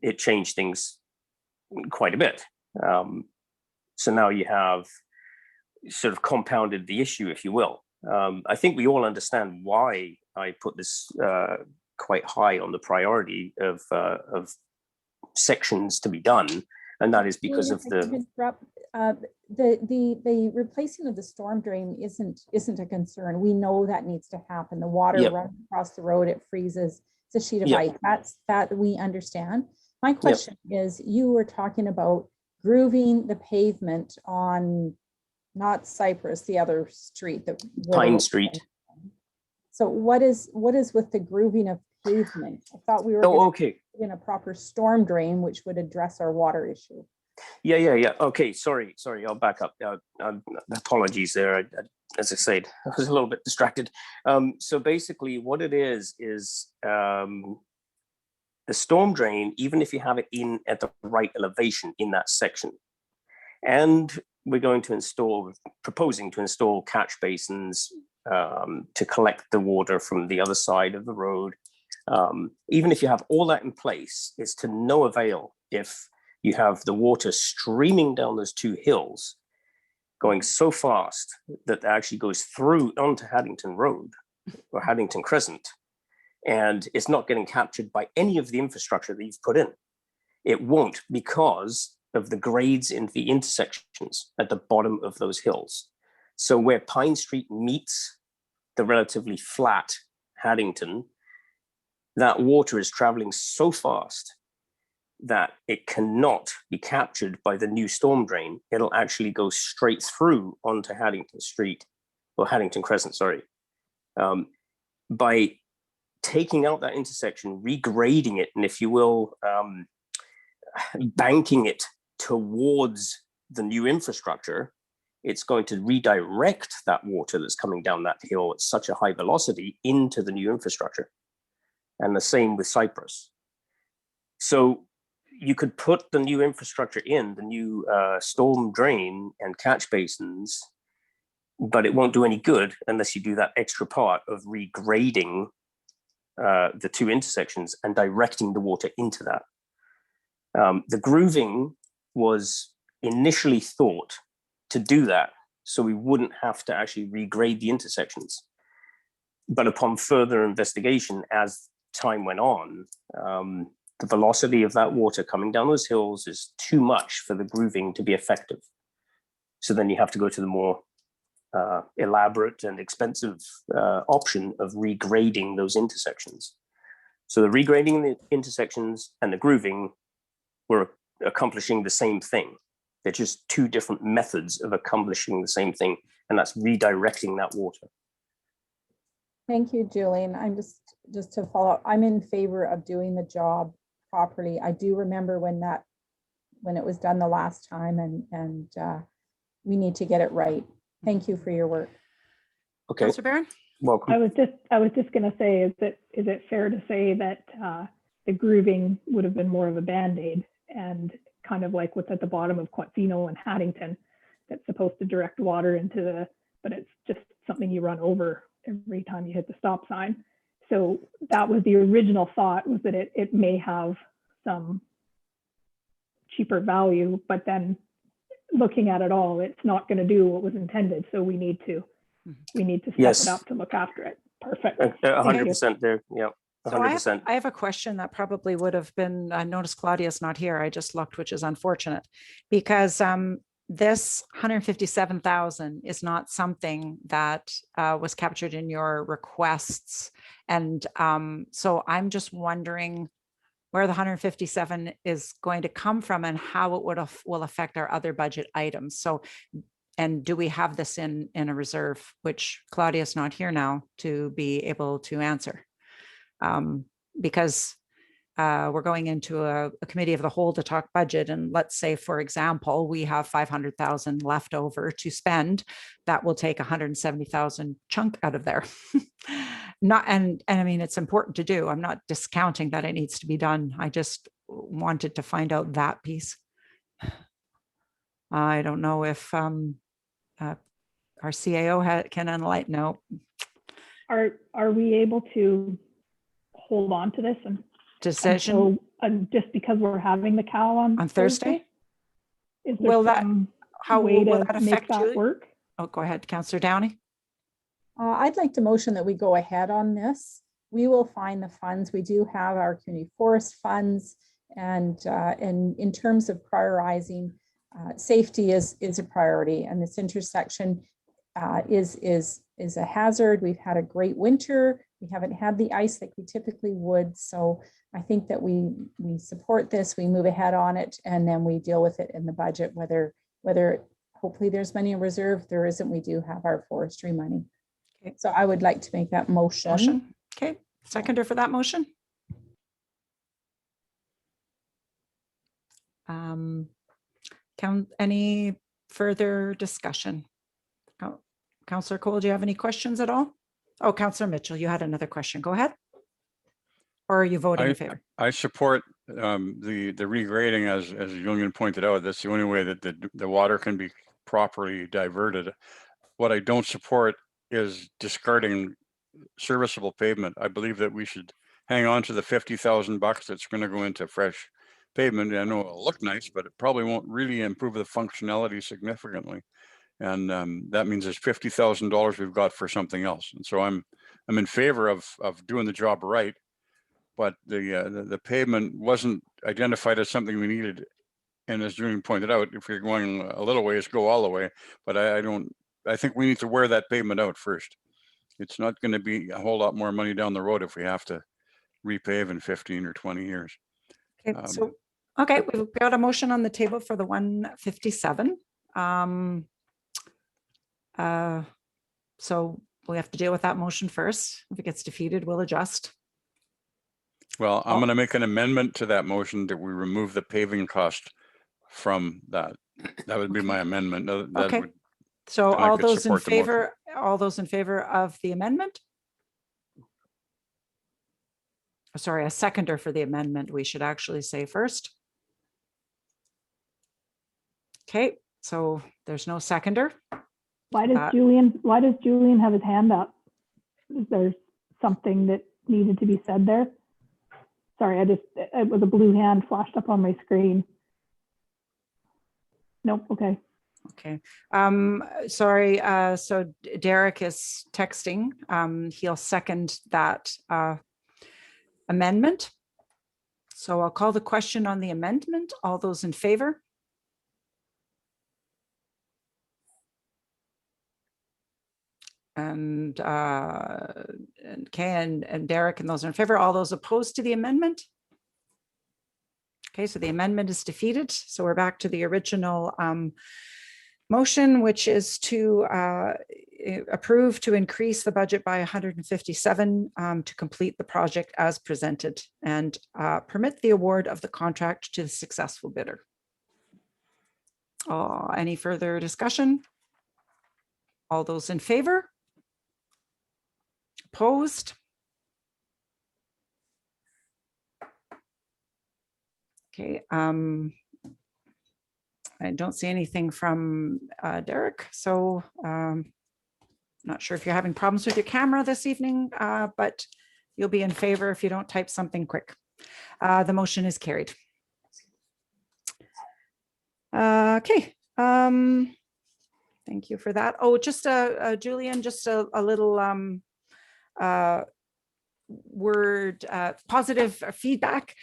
it changed things quite a bit. So now you have sort of compounded the issue, if you will. I think we all understand why I put this quite high on the priority of sections to be done, and that is because of the replacing of the storm drain isn't a concern. We know that needs to happen. The water runs across the road, it freezes. It's a sheet of ice. That we understand. My question is, you were talking about grooving the pavement on not Cypress, the other street, the Pine Street. So what is with the grooving of pavement? I thought we were in a proper storm drain, which would address our water issue. Yeah. Okay, sorry. I'll back up. Apologies there. As I said, I was a little bit distracted. So basically what it is the storm drain, even if you have it in at the right elevation in that section, and we're proposing to install catch basins to collect the water from the other side of the road. Even if you have all that in place, it's to no avail if you have the water streaming down those two hills, going so fast that it actually goes through onto Haddington Road or Haddington Crescent, and it's not getting captured by any of the infrastructure that you've put in. It won't, because of the grades in the intersections at the bottom of those hills. So where Pine Street meets the relatively flat Haddington, that water is traveling so fast that it cannot be captured by the new storm drain. It'll actually go straight through onto Haddington Street, or Haddington Crescent, sorry. By taking out that intersection, regrading it, and if you will, banking it towards the new infrastructure, it's going to redirect that water that's coming down that hill at such a high velocity into the new infrastructure. And the same with Cypress. So you could put the new infrastructure in, the new storm drain and catch basins, but it won't do any good unless you do that extra part of regrading the two intersections and directing the water into that. The grooving was initially thought to do that, so we wouldn't have to actually regrade the intersections. But upon further investigation, as time went on, the velocity of that water coming down those hills is too much for the grooving to be effective. So then you have to go to the more elaborate and expensive option of regrading those intersections. So the regrading the intersections and the grooving were accomplishing the same thing. They're just two different methods of accomplishing the same thing, and that's redirecting that water. Thank you, Julian. I'm just to follow up, I'm in favor of doing the job properly. I do remember when it was done the last time, and we need to get it right. Thank you for your work. Okay. Mr. Barron? Welcome. I was just going to say, is it fair to say that the grooving would have been more of a Band-Aid, and kind of like what's at the bottom of Quatsino and Haddington, that's supposed to direct water into but it's just something you run over every time you hit the stop sign. So that was the original thought, was that it may have some cheaper value, but then looking at it all, it's not going to do what was intended. So we need to step it up to look after it. Perfect. 100% there. Yeah. 100%. So I have a question that probably would have been, I noticed Claudia's not here. I just looked, which is unfortunate, because this 157,000 is not something that was captured in your requests. And so I'm just wondering where the 157 is going to come from and how it will affect our other budget items. So, and do we have this in a reserve, which Claudia's not here now to be able to answer? Because we're going into a committee of the whole to talk budget. And let's say, for example, we have 500,000 left over to spend, that will take 170,000 chunk out of there. And I mean, it's important to do. I'm not discounting that it needs to be done. I just wanted to find out that piece. I don't know if our CAO can enlighten. No. Are we able to hold on to this and Decision just because we're having the cow on Thursday? Is there Will that, some how way will to that make affect that you? work? Oh, go ahead, Councillor Downey. I'd like to motion that we go ahead on this. We will find the funds. We do have our community forest funds, and in terms of prioritizing, safety is a priority, and this intersection is a hazard. We've had a great winter. We haven't had the ice like we typically would, so I think that we support this. We move ahead on it, and then we deal with it in the budget. Whether hopefully there's money in reserve. If there isn't, we do have our forestry money. Okay. So I would like to make that motion. Okay, seconder for that motion. Any further discussion? Councillor Cole, do you have any questions at all? Oh, Councillor Mitchell, you had another question. Go ahead. Or are you voting in favor? I support the regrading, as Julian pointed out. That's the only way that the water can be properly diverted. What I don't support is discarding serviceable pavement. I believe that we should hang on to the $50,000 that's going to go into fresh pavement. I know it'll look nice, but it probably won't really improve the functionality significantly. And that means there's $50,000 we've got for something else. And so I'm in favor of doing the job right. But the pavement wasn't identified as something we needed. And as Julian pointed out, if you're going a little ways, go all the way. But I think we need to wear that pavement out first. It's not going to be a whole lot more money down the road if we have to repave in 15 or 20 years. Okay, okay, we've got a motion on the table for the 157. So we have to deal with that motion first. If it gets defeated, we'll adjust. Well, I'm going to make an amendment to that motion that we remove the paving cost from that. That would be my amendment. Okay. So all those in favor, of the amendment? Sorry, a seconder for the amendment, we should actually say first. Okay, so there's no seconder. Why does Julian have his hand up? Is there something that needed to be said there? Sorry, it was a blue hand flashed up on my screen. Nope, okay. Okay, sorry, so Derek is texting. He'll second that amendment. So I'll call the question on the amendment. All those in favor? And okay, and Derek and those in favor, all those opposed to the amendment? Okay, so the amendment is defeated. So we're back to the original motion, which is to approve to increase the budget by 157 to complete the project as presented and permit the award of the contract to the successful bidder. Any further discussion? All those in favor? Opposed? Okay, I don't see anything from Derek, so not sure if you're having problems with your camera this evening, but you'll be in favor if you don't type something quick. The motion is carried. Okay, thank you for that. Oh, just Julian, just a little word, positive feedback.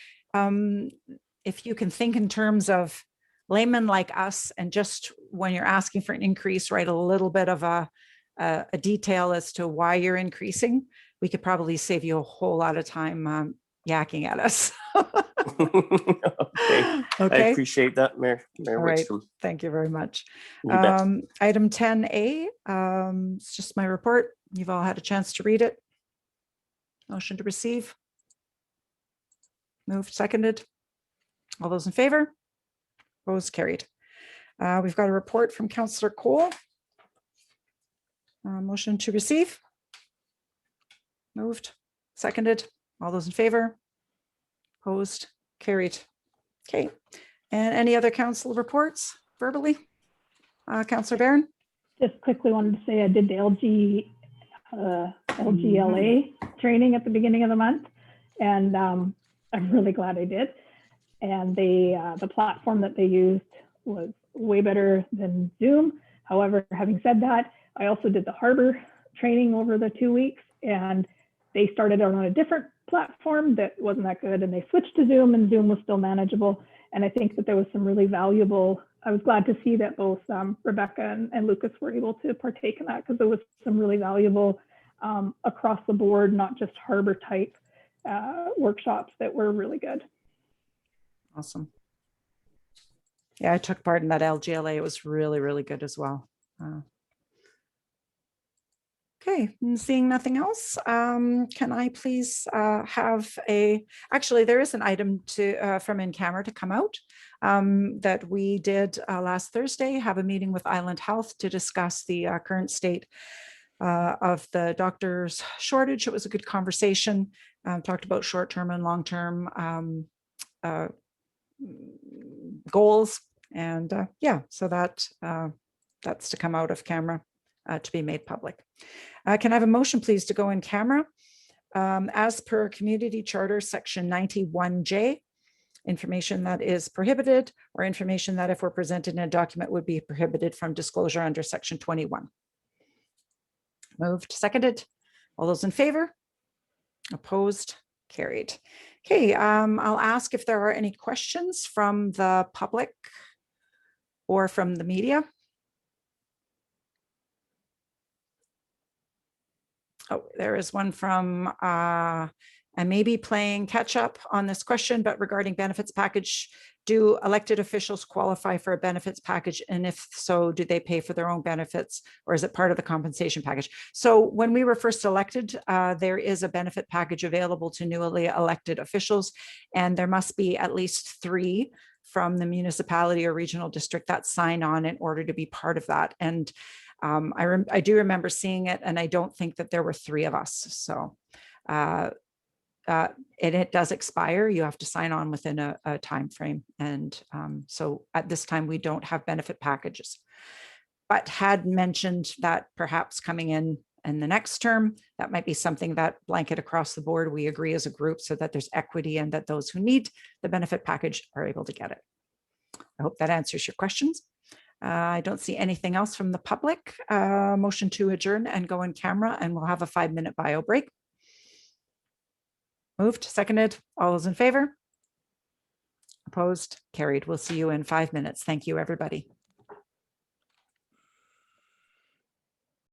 If you can think in terms of laymen like us, and just when you're asking for an increase, write a little bit of a detail as to why you're increasing, we could probably save you a whole lot of time yakking at us. Okay. Okay. I appreciate that, Mayor All right. Wickstrom. Thank you very much. You bet. Item 10A, it's just my report. You've all had a chance to read it. Motion to receive. Moved, seconded. All those in favor? Opposed, carried. We've got a report from Councillor Cole. Motion to receive. Moved, seconded. All those in favor? Opposed, carried. Okay. And any other council reports verbally? Councillor Barron? Just quickly wanted to say I did the LGLA training at the beginning of the month, and I'm really glad I did. And the platform that they used was way better than Zoom. However, having said that, I also did the Harbor training over the 2 weeks, and they started on a different platform that wasn't that good, and they switched to Zoom, and Zoom was still manageable. And I think that there was some really valuable, I was glad to see that both Rebecca and Lucas were able to partake in that, because there was some really valuable across the board, not just Harbor type workshops that were really good. Awesome. Yeah, I took part in that LGLA. It was really, really good as well. Okay, and seeing nothing else, can I please have actually there is an item from in camera to come out that we did last Thursday, have a meeting with Island Health to discuss the current state of the doctors shortage. It was a good conversation, talked about short-term and long-term goals. And yeah, so that's to come out of camera to be made public. Can I have a motion, please, to go in camera? As per Community Charter Section 91J, information that is prohibited or information that if were presented in a document would be prohibited from disclosure under Section 21. Moved, seconded. All those in favor? Opposed? Carried. Okay, I'll ask if there are any questions from the public or from the media. Oh, there is one from, I may be playing catch up on this question, but regarding benefits package, do elected officials qualify for a benefits package? And if so, do they pay for their own benefits, or is it part of the compensation package? So when we were first elected, there is a benefit package available to newly elected officials, and there must be at least 3 from the municipality or regional district that sign on in order to be part of that. And I do remember seeing it, and I don't think that there were 3 of us. So, and it does expire. You have to sign on within a time frame. And so at this time, we don't have benefit packages, but had mentioned that perhaps coming in the next term, that might be something that blanket across the board, we agree as a group so that there's equity and that those who need the benefit package are able to get it. I hope that answers your questions. I don't see anything else from the public. Motion to adjourn and go in camera, and we'll have a 5-minute bio break. Moved, seconded. All those in favor? Opposed? Carried. We'll see you in 5 minutes. Thank you, everybody.